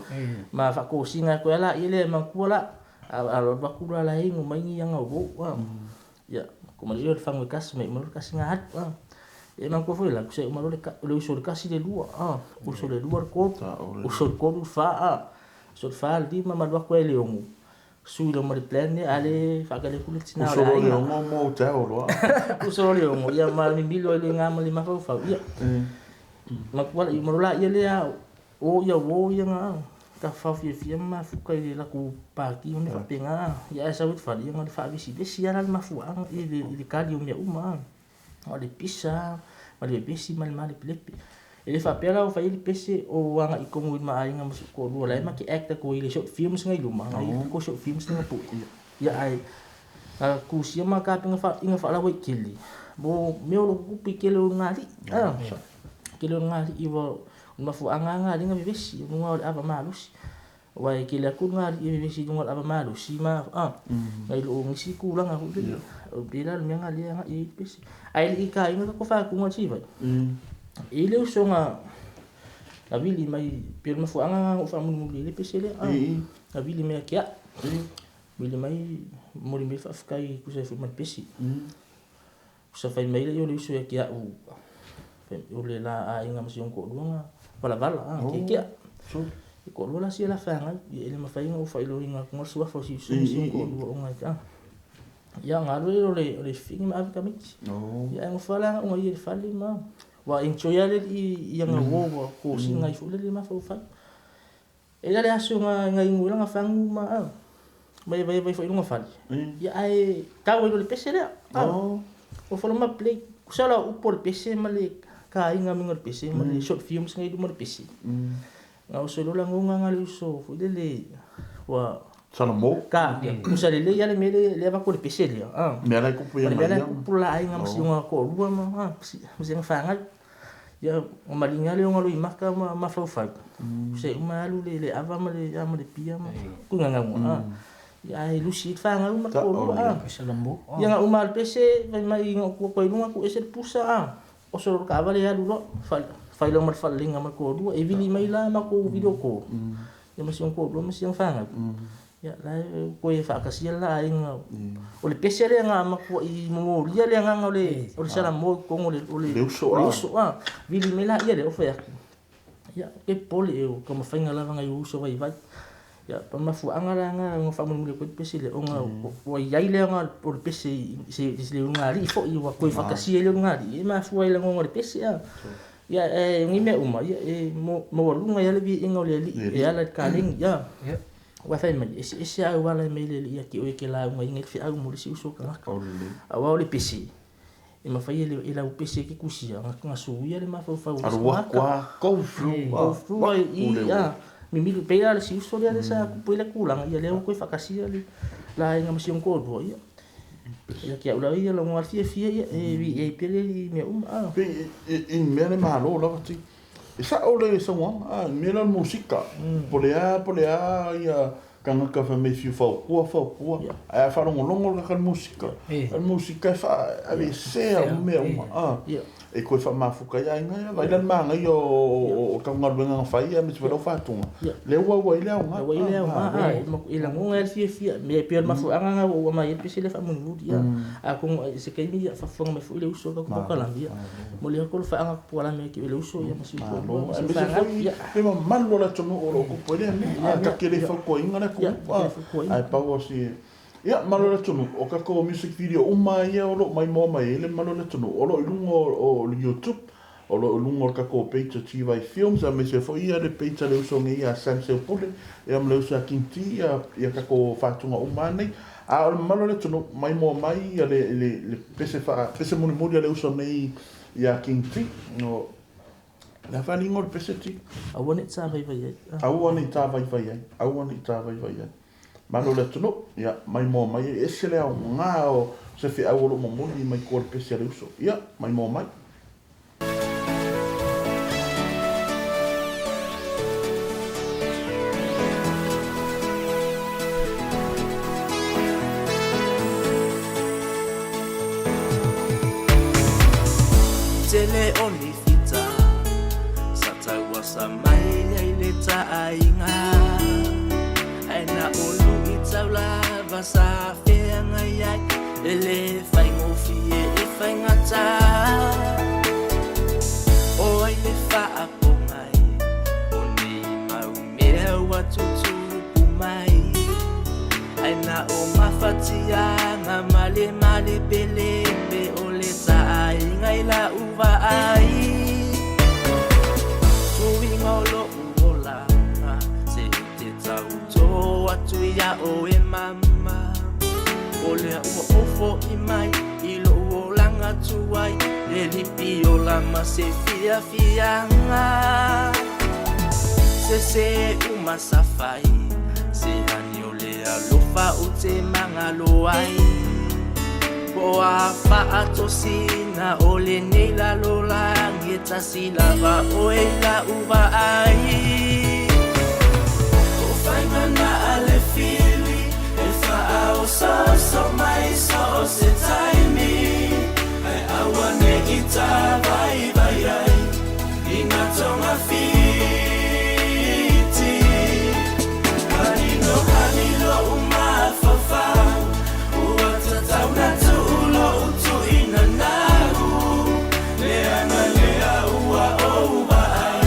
Ma whako singa koe ala i le mangkua la. Alor waku la la hingu maingi anga ubo. Ia, ko mali o le whangu e kasi mei, malu kasi ngā hatu. E mangkua fo ila, kusei umaro le uso le kasi le lua. Uso le lua le koru, uso le koru wha. Uso le wha le dima malu waku e le ongu. Sui lo mari plan ni ale whakale kule tina o la inga. Usoro le ongo mo te ao loa. Usoro le ongo, ia marami milo ele ngā mali mawhau. Ia. Makuala i marola ia lea o ia wo ia ngā. Ka whawhia ma fukai le laku pāki o ne whapenga. Ia e sawit whali ia ngā le whaavisi. Besi ia la mafuanga i le kari o mea uma. O le pisa, ma le besi ma le male pilepe. E le whapea o whai le pese o wanga i kongu i maainga masu ko rua lai ma ki acta ko i le short films ngai luma ngai ko short films nga pu ia ai ku sia ma ka inga whala wai kili bo meo lo kupi kele o ngari kele o ngari i wa mafu anga ngari nga bebesi nunga o ava malusi wai kele aku ngari i bebesi nunga o ava malusi ma ngai lo ngisi kulanga huli o bila le nga le nga i pese ai le ka inga ko fa ku ngati vai ile usonga la vili mai per ma fuanga o fa mun le pese le la vili me kia vili mai mori me fa fkai ku se fa pese sa fa mai le yo le uso kia o le la a inga ma sion ko luanga pala vala kia ko lo la si la fa nga ele ma fa inga o fa ilo inga ko so fa si ko lo nga ya nga lo le film ave kamiti ya ngo fala ngo ye fali ma wa enjoy ale i yang wo ko singa i fule le ma fa ela le aso nga ngula nga fangu ma vai foi nga fali ya ai ka wo le pese le o folo ma play kusala o por pese ma le ka inga mingo pese ma le short films ngai du mo pese nga o solo la nga le so fule le wa sana mo ka kusale le ya le mele le va ko le pese le me ala ku pu ya ku la inga ma si nga ko rua ma si nga fanga ya o malinga le ngalo i maka ma fau se umalu le ava ma le pia ma ku nga ya e lusi fanga uma ko ya nga umal pese vai mai nga ko lunga ku ese pusa o so ka vale ya lu fai lo mar falinga ma ko du e vili mai la ma ko video ko ya ma si ko do ma si fanga ya la ko e fa kasi la inga o le pese le nga ma ko i mo lia le nga le o sala mo ko le uso vili mela ia le o fa ya ke pole o como fainga lava nga uso vai Ya, pa mafuanga la nga famulu ko pese le onga o yai le nga o pese se le nga ri fo i wa ko fakasi le nga ri ma fu ile ngo le pese ya. Ya ngi me uma ya mo lunga ya le bi ingo le li ya la kaling ya. Wa fa me ese a wala me le ya ki o ke la nga ngi fi a mo le si uso ka. A wa le pese. E ma fa ile ila o pese ki kusia nga so ya le ma fa fa. Arwa kwa ko fu. Ya. Mimi pela le si uso le sa pela kulang ia le ko fakasi le la nga masi ko do ia ia ki ula ia lo ngwa fie ia e pele me pe in mele malo la ti sa ole Samoan mele musika polea ia kanga ka fa me fiu fa ko a fa longo ka musika a musika fa ave se me e ko fa mafuka ya nga vai dan manga yo ka nga benga fa ia me se fa tunga le wa ile nga mo ila mo ngal fie me pe mafu anga o ma ye pese le fa mo dia a ko se ke mi fa fo me fu le uso ko la dia mo le ko fa anga po la me ke le uso ya ma si ko pe ma malo la tono o ko po le ta ke le fa ko inga na ko ai pa o si ya malo le tonu o ka ko music video ia o lo mai mo mai le malo le tonu o lo lungo o YouTube o lo lungo ka ko page G-Vai Films a me se fo ia le page le uso ngi a Seupule e am le uso kinti ia ka ko fatunga nei a o malo le tonu mai mo mai ia le pese mo le uso nei ia kinti no la fa lingo le pese ti a woni tsa vai vai a woni ta vai Malo le tunu, ya mai mo mai e se le nga o se fi au lo mo mai ko pese le uso. Ya, mai mo mai. Tele oni fita, sata wasa mai le ta ainga. Aina olu itawla basa fenga ya ele fai ngofie e fai ngata o ile fa apongai oni mau mea watutu pumai aina o mafatia nga male pele be ole tai ngai la uva ai suwi ngolo watu ya OE mama ole ofo imai ilo olanga tuai elipi ola masefia fianga se uma safai se hani ole alofa ute mangalo ai boa fa atosina ole nila lola ngeta silava oe la uva ai Faimana ale fili e fa'ao so mai so se taimi ai awane ita vai ai ina tonga fiti hanilo uma fafa uata tauna tulo utu ina naru lea ua oba ai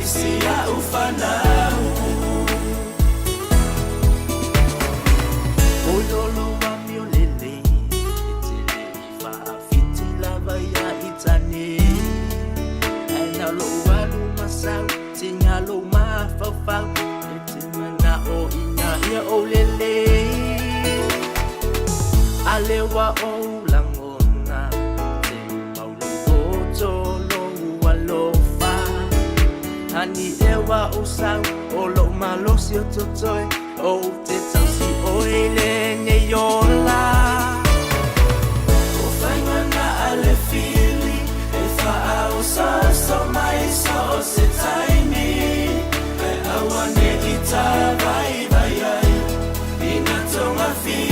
isia ufana Tingalo ma fa etimana o ina ia o lele alewa o langona te paulo tolo walofa ani ewa o sang o lo malo si o totoe o te tausi o ele ne yola o faimana ale fili e fa o so mai so se taimi e awane ita vai ai ina tonga fiti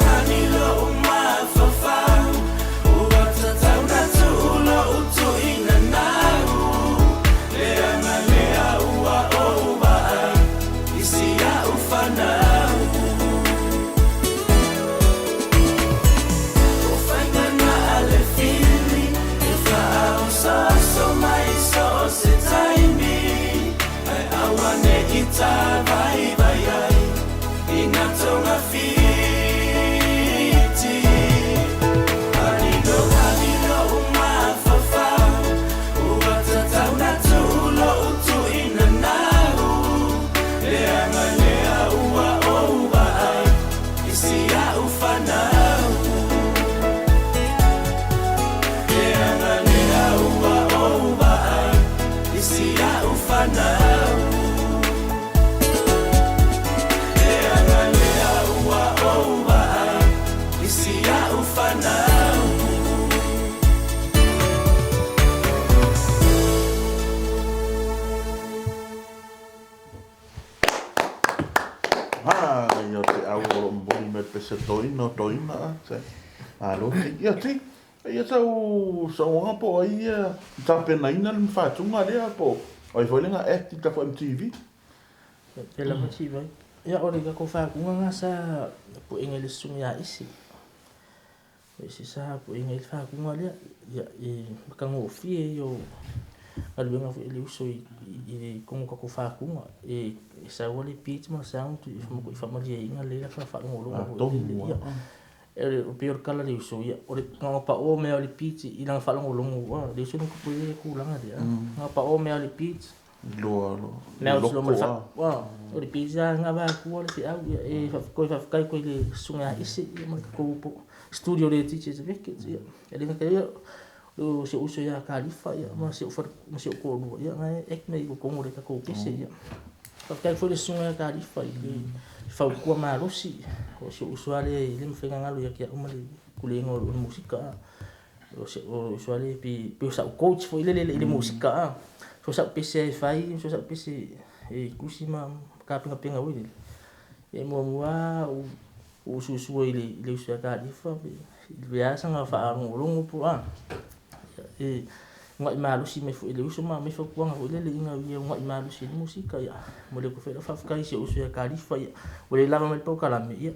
hanilo uma fafa uata tauna tulo utu ina nau lea ua oba ai Ia te au o mboni me pese toina te. Alo te ia te. Ia tau saunga po ai ta pena ina le mfatunga lea po. Oi foi lenga acti ta po MTV. Pela mati vai. Ia ore ka ko fa kunga sa po ingele sunga isi. Isi sa po ingele fa kunga lea ia kango fie yo aluenga fu ele uso i kongo ka ko fa kunga sa wole pizza ma sa tu mo ko fa maria inga le fa ngolo ia o pior kala le uso ia o nga pa o me ali pizza ina fa ngolo wa le uso ko po ku langa dia nga pa o me ali pizza lo me uso mo fa wa o le pizza nga ba ku le au fa kai ko le sunga isi ma ko po studio le teachers veke ia ele nga ia o se uso ia kalifa ia ma se ko no ia ngai ek me ko ngore ka ko pese ia fa kai foi le sunga kalifa i fa ko ma rosi o se uso ale le mfenga ngalo ia kia umali kulengo o musika o se uso ale pi sa coach foi le musika so sa pese fai so sa pese kusima ka pinga wi e mo o susu ile uso kalifa biasa nga fa ngolongo po ngai malu si me fu ile uso ma me fu kuanga ile inga ia ngai malu si musika ya mo le ko fa kai se uso ya kalifa ya o le lava me po kala me ia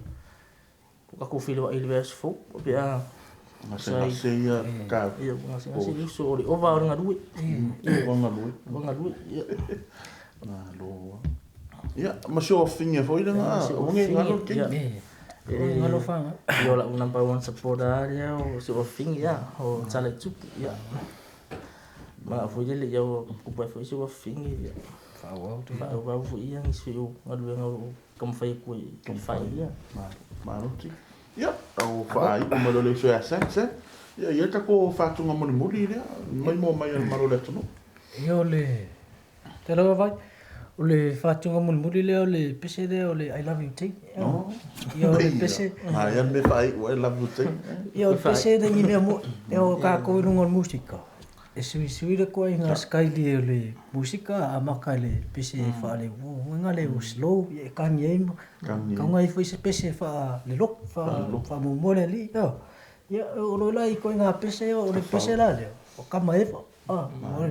ko ko filo ile vers fo pe a sa ia ka ia nga se uso o va nga due nga due ia na lo ia ma so finge foi nga o ngalo ke ngalo fa yo la number one supporter ya o so finge ya o chale chup ya ma foi le yo ko pa foi so finge ya fa wa tu fa wa foi yang so ngalo nga kam fai ko fai ya ma no ti ia o fa ai o malo le so ya sense ia ta ko fa tu nga mo le mai al maro le tu no yo le te lo vai o le fatunga mulmuli le o le pese de o le I love you take yo le pese ia me fai o I love you take yo pese de ni me mo yo ka ko ngol musika e sui de ko inga sky de le musika amaka le pese fa le nga le slow e kan yem kan ngai foi se pese fa le lok fa mo mo le li yo o lo lai ko inga pese o le pese la le o kama e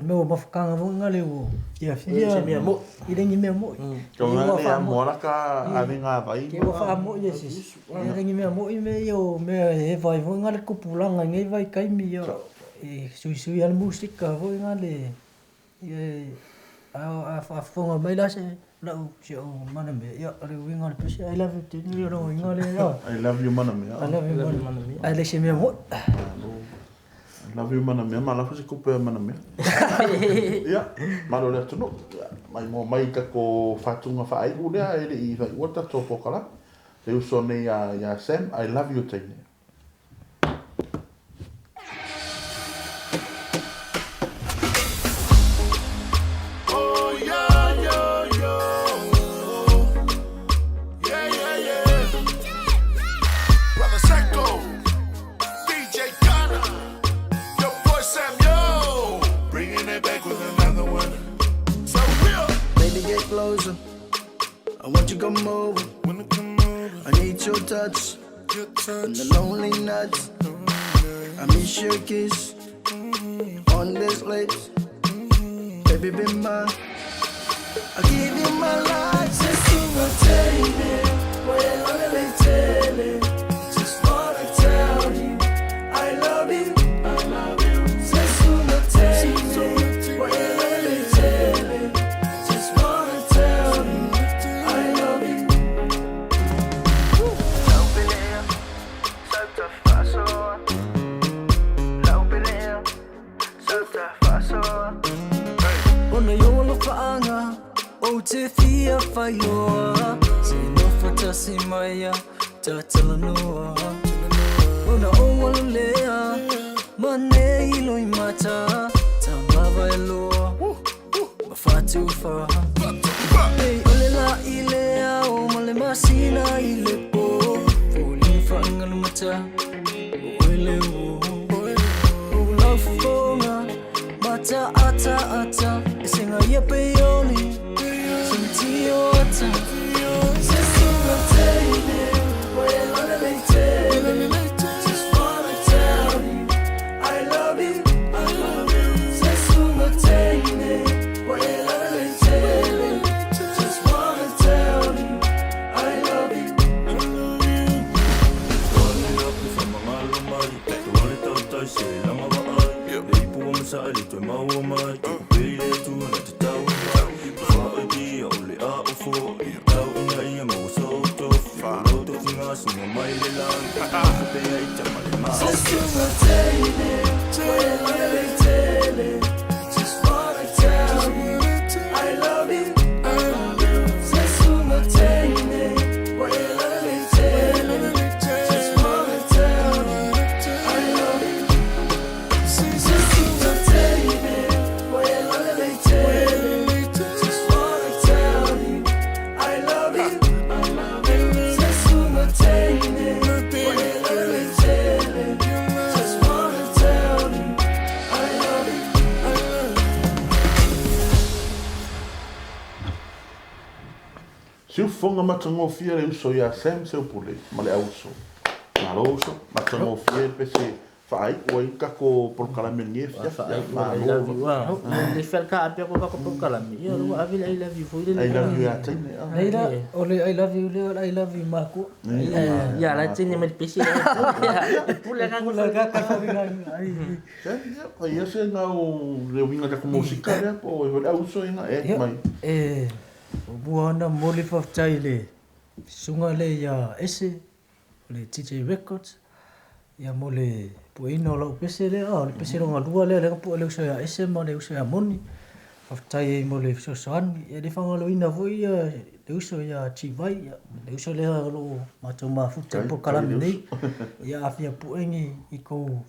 meu mafukanga nga le o ia fia me mo ile ni me mo ko nga mo la ka avinga vai ke o fa mo ye sis ile ni me mo me yo me e vai vo nga le kupulanga ngai vai kai mi yo e sui al musika vo nga le e a fonga mai la se la o se o mana me yo le winga le pese I love you te ni ro nga le yo I love you mana me I love you mana me ale se me mo love you mana me ma la fose kupe mana me ia malo le tunu mai ka ko fatunga fa ai ulia ele I vai wata to pokala e uso ne ya Sam I love you tene I want you to come over. I need your touch and the lonely nights. I miss your kiss on these lips. Baby, be mine. I give you my life. Just to tell you, well, only tell it. Just wanna tell you, I love you. I love you. Just to tell you, well, only tell it. Just wanna tell you, I love you. Ona yo la faanga o te fia whaioa se no fatasi maia tatala noa ona o walu lea mane ilo I mata ta mawa e loa ma fatu wha Ei ole la I lea o male masina I le po o le whaanga mata o leo Ula fonga Mata ata Singa ia peoni Sintio ata Sesunga teine Wela leite Just wanna tell you I love you Sesunga teine Wela leite Just wanna tell you I love you Sali tu mau mai tu pele tu na te tau mai fa di o le a o fo i tau ina ia mo so to fa lo to tinga singa mai le la pe ai ta mai ma Sesunga teine Wela leite Just wanna tell you I love you Sesunga teine Wela leite Just wanna tell you I love you Sesunga teine Wela leite Just wanna tell you I love you Sesunga teine Wela leite Just wanna tell you I love you Siufonga matangofia le uso ia Sam Seupule, ma le auso. Nga lo uso, matangofia pe se whaai ua i kako polkalame nge fia. I love you. Wow. Le fel ka apia ko kako polkalame. Ia lu avile I love you for ile. I love you a tine. Leila, ole I love you, Leo, I love you, Marco. Ya la tine me pesi. Pula ka ko Ia se nga o le winga kako musika lea, po e auso ina e mai. Buana moli whaftai le sunga le ia ese, le TJ Records, ia mole puina o lau pese le, le pese ronga lua le po le usa ia ese, ma le usa ia moni, whaftai e mole fisosoani, ia le whangaloina voi ia le usa ia G-Vai, le usa le lo matau mafuta po kalame nei, ia awhia puengi i kou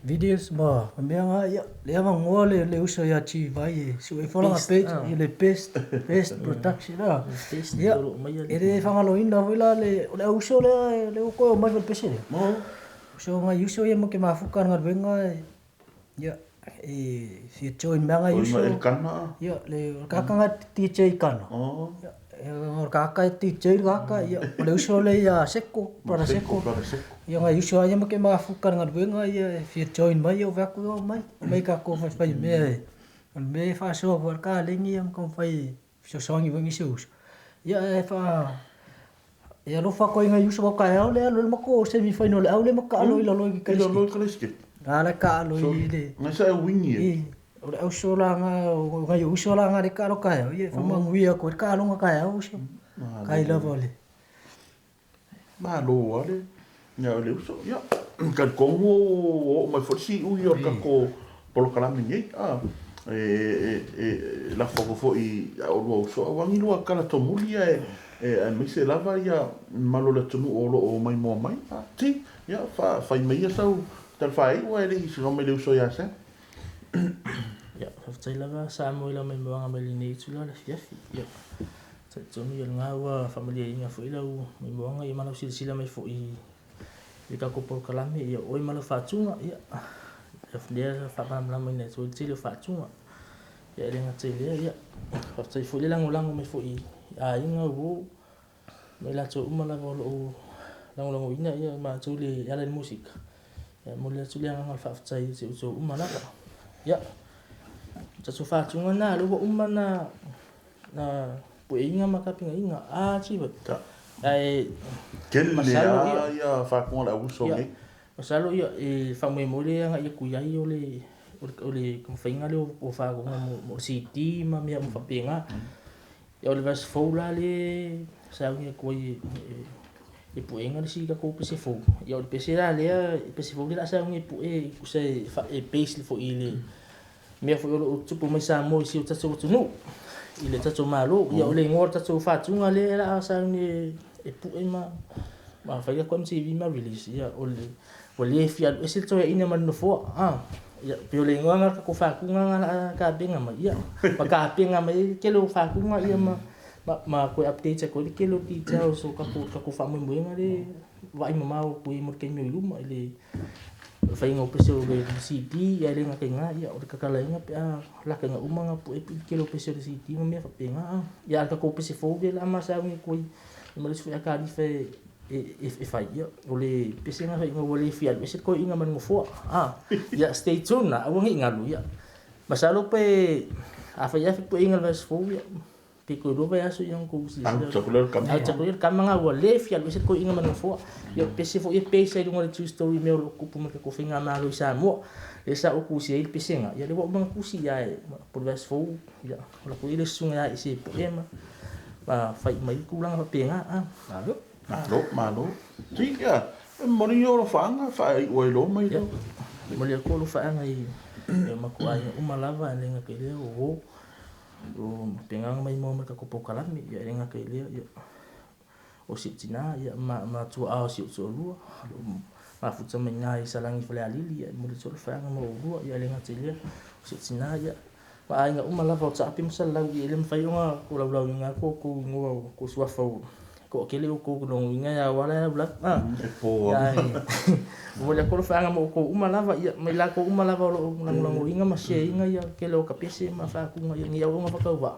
videos ma mea nga ia le ama ngoa le usa ia G-Vai so e whalanga page i le best production ia e le whangaloina wila le usa le uko o mai pese le so nga usa ia mo ke mafuka nga venga ia e fia join mea nga usa ia le kakanga DJ kana or kaka DJ kaka ia le usa le ia seko para seko ia nga usa ia mo ke mafuka nga venga ia fia join mai o vaku mai ka ko fai me fa so por ka lengi am ko fai so songi vengi sus ia fa ia lo fa ko nga usa ka le lo mo ko semi final au le mo ka lo lo ki Kaleski. ala ka lo ile Nga sa e wingi. Ora au sola nga yo sola nga de karo ka ia fa mangui ko ka lo nga ka usa kai la vole Ma lo ale. Nga le uso. Ia. Kan kongo o mai fosi u yo kako polkalame nge. La fofo i o lo so wangi lo kala to mulia e me se lava ia malo le tunu o mai mo mai. Ti, ia fa mai sa tal fai o ele si no me le uso ya se. Ya, whaftai lava sa mo ila mai mwanga mai linei tula le fiafi. Ya. Tonu ia ngā ua familia inga fo ila u mai mwanga i mana sila mai fo i kako polkalame ia OE MA LAU FATUGA ia. Dia whapamala mai nei tui tili whatunga. Ia renga tili ia. Whaftai fo ila lango mai fo i a inga uo. Mai lato umala o lango ina ia ma tuli ala musika. Ya mole tuli anga whaftai se uso umala. Ya. Tatu whatunga na luwa umana na po inga makapinga inga chiba. Ai Kelle ia whakunga la uso nge. Masalo ia e whamui mole anga ia kuyai ole kumwhainga leo o whakunga mo CD ma mea mo whapenga. Ia ole vas foula le saunga koi e puenga le sika ko pese fou. Ia ole pese la lea pese fou le saunga e kusai e base le fo ile. Mea fo o tupu mai sa mo si o tatu tunu. Ile tatu malo ia ole ngor tatu whatunga le la saunga e puenga ma fai ko MTV ma release ia ole fia ese to ina man no fo ia piole nganga ko whakunga ka benga ma ia ma ka benga mai ke lo whakunga ia ma ko update ko ke lo details so ka ko whamu mo ngare vai mamau pui mo ke mi luma ile fai ngo peso le CD ya le ngaka nga ya o ka kala nga pe la ka nga uma nga pu e ke lo peso le CD me fa pe nga ya ka ko peso fo ge la ma sa ngi ko mo le su ya ka di fe e fai ya o le peso nga fai ngo le fiat peso ko inga man ngo fo ya stay tuned na o ngi nga lu ya masalo pe a fa ya pu inga vas fo ya Piko do ba yaso yang ko si. Chocolate kam. Chocolate kam nga wa le fial bisit ko inga man fo. Yo pese fo e pese do ngol true story me lo ko puma ko finga ma lo sa mo. Esa o ku si il pese nga. Ya le bo bang ku si ya por vas fo ya. La ko ile sunga isi poema. Ba fai mai ku lang pa penga Malo. Tika. Moni yo lo fanga fai o lo mai do. Moni ko lo fanga i. Ma ko ai umalava lenga ke le o o pengang mai mo ka ko pokalami ya renga ke le ya o sitina ya ma tu a si so lu ma futsa menga i salangi fle alili ya mo so fa nga mo lu ya renga te le o sitina ya pa ai nga umala va tsa pim sala wi le mfai nga ko la nga ko ngo ko swa fa ko ke le ko no nga ya wala bla po mo le ko fa nga mo ko umala va ya mai la ko umala va lo nga nga ma se nga ya ke lo kapese ma fa ku nga ya nga fa ka va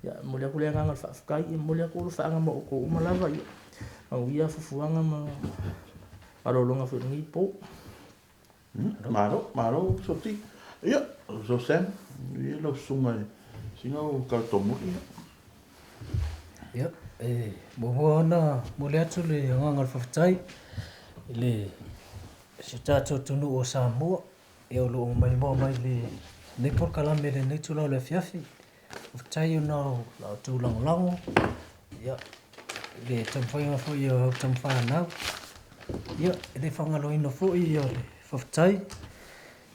ya mo le ko le nga fa ka mo le ko fa nga mo ko umala va ya au ya fu nga ma aro lo nga fa ni po malo so ti ya so sen ye lo sunga singa o ka to mo ya mo na mo le atu le ngal fatai le se tato tunu o Samoa e o lo mai le ne por kala me le tu le fiafi fatai no la tu lang ya le tamfai fo yo tamfa na ya le fanga lo ino fo yo le fatai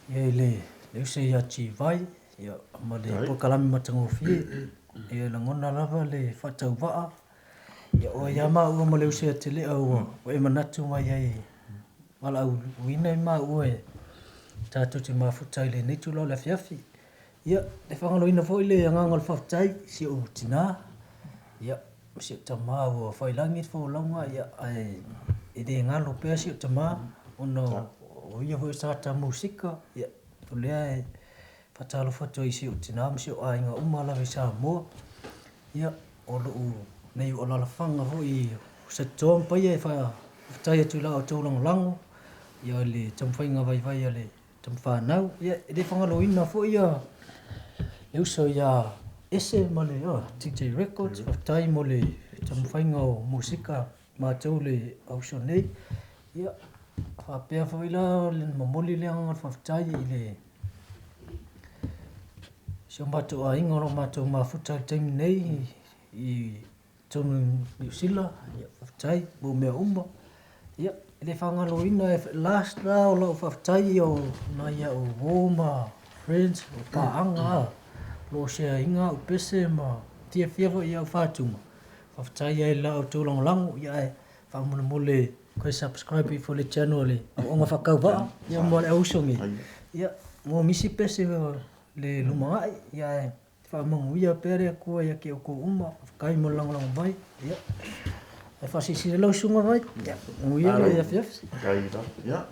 ya le se ya G-Vai ya ma le por kala me matango fi e la ngona lava le fatau va ya o ya ma o mo le se tele o e manatu mai ai wala wina ma o e tato te ma futai le ne tu lo la fiafi ya le fanga lo ina fo le nga ngal fatai si o tina ya si tama o fai langi fo longa ya ai e de nga lo pe si tama ono o ia fo sa ta musika ya le fatalo foto isi o tina si o ai nga umala ve sa mo ya o lo nei o la fanga ho i se tom pa ye fa tai tu la o tu lang ya le tamfai nga vai ya le tamfa nau ya de fanga lo ina fo ya eu so ya ese male TJ Records of tai mole tamfai nga musika ma tu le au so nei ya fa pe fo ila le momoli le nga fa tai le so ma tu ai ngoro ma tu ma futa tem nei i tonu New Zealand ya fatai bo me umba ya le fanga lo ina last now lo fatai o na ya o Roma friends o pa anga lo se inga o pese ma tia fievo ya fatuma fatai ya la o tulong lang ya fa mole ko subscribe for the channel le o nga fakau ba ya mo le usongi ya mo misi pese le lumai ya mo ia pere ko ya ke ko uma kai mo lang vai ya e fa si lo sunga vai ya mo ia ya fiaf kai da ya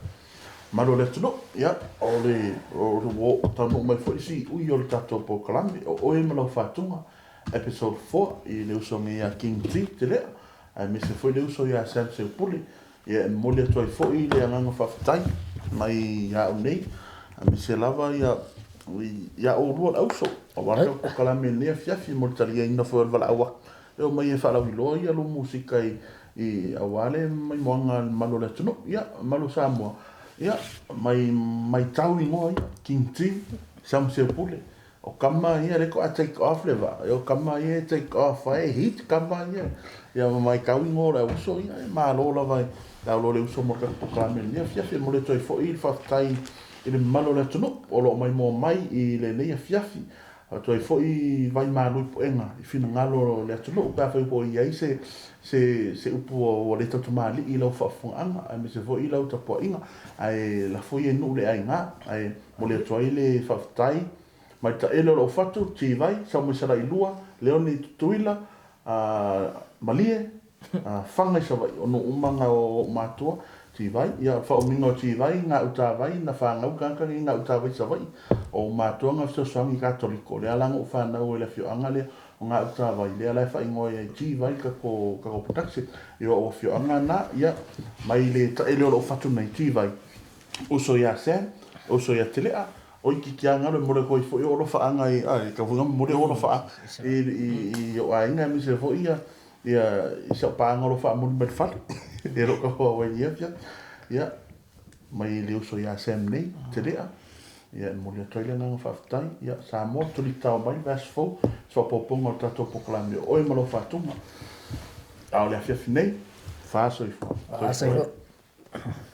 malo le tuno ya ole o wo tanu mai foi si u yo tato po kalambi o e ma lau fatuga episode 4 i le uso me ya King T tele a me se foi le uso ya Seupule ya mo le toi foi le anga fa tai mai ya nei a me se lava ya o lo au so o wala ko kala me ne fiafi mo talia ina fo wala awa e o mai fa la vilo ia lo musika i awale mai moanga malo le tuno ya malo Samoa ya mai tawi ngoi King T sam Seupule o kama ia le ko a take off le va o kama ia take off ai hit kama ia ya mai kawi ngora o so ia ma lo la vai la lo le uso mo ka kala me ne fiafi mo le toi fo il fa tai ele malo le tuno o lo mai mo mai i le nei fiafi a toi foi vai malu poenga i fina ngalo le tuno ka foi po ia se upu o le tatu mali i lo fa funga a me se foi lo ta poinga ai la foi no le ai nga ai mo le toi le fa tai mai ta ele lo fatu G-Vai sa mo sala i lua leoni tuila a malie whanga i sa vai, ono umanga o mātua, G-Vai, ia whaominga o G-Vai, ngā utawai, na whangau kankangi ngā utawai sa vai, o mātua ngā whasausangi katoliko, lea langa o whanau e la whioanga lea, o ngā utawai, lea lai whaingoa e G-Vai kako production, ia o whioanga na, ia, mai le taele o lo whatu nei G-Vai, uso ia Sam, uso ia Telea, o iki ki anga le mole koi fo i o lo whaanga i, ka wunga mole o lo whaanga, i o ainga mi se fo ia sa panga lo wha muli me whatu, e roka hoa wai ia pia, ia, mai le uso ia Sam nei, Telea, ia mole atoile nga whaftai, ia Samoan tuli tau mai, verse 4, so poponga o tato pokalame, OE MA LAU FATUGA, au le afiafi nei, whaasoi fo. Whaasoi fo.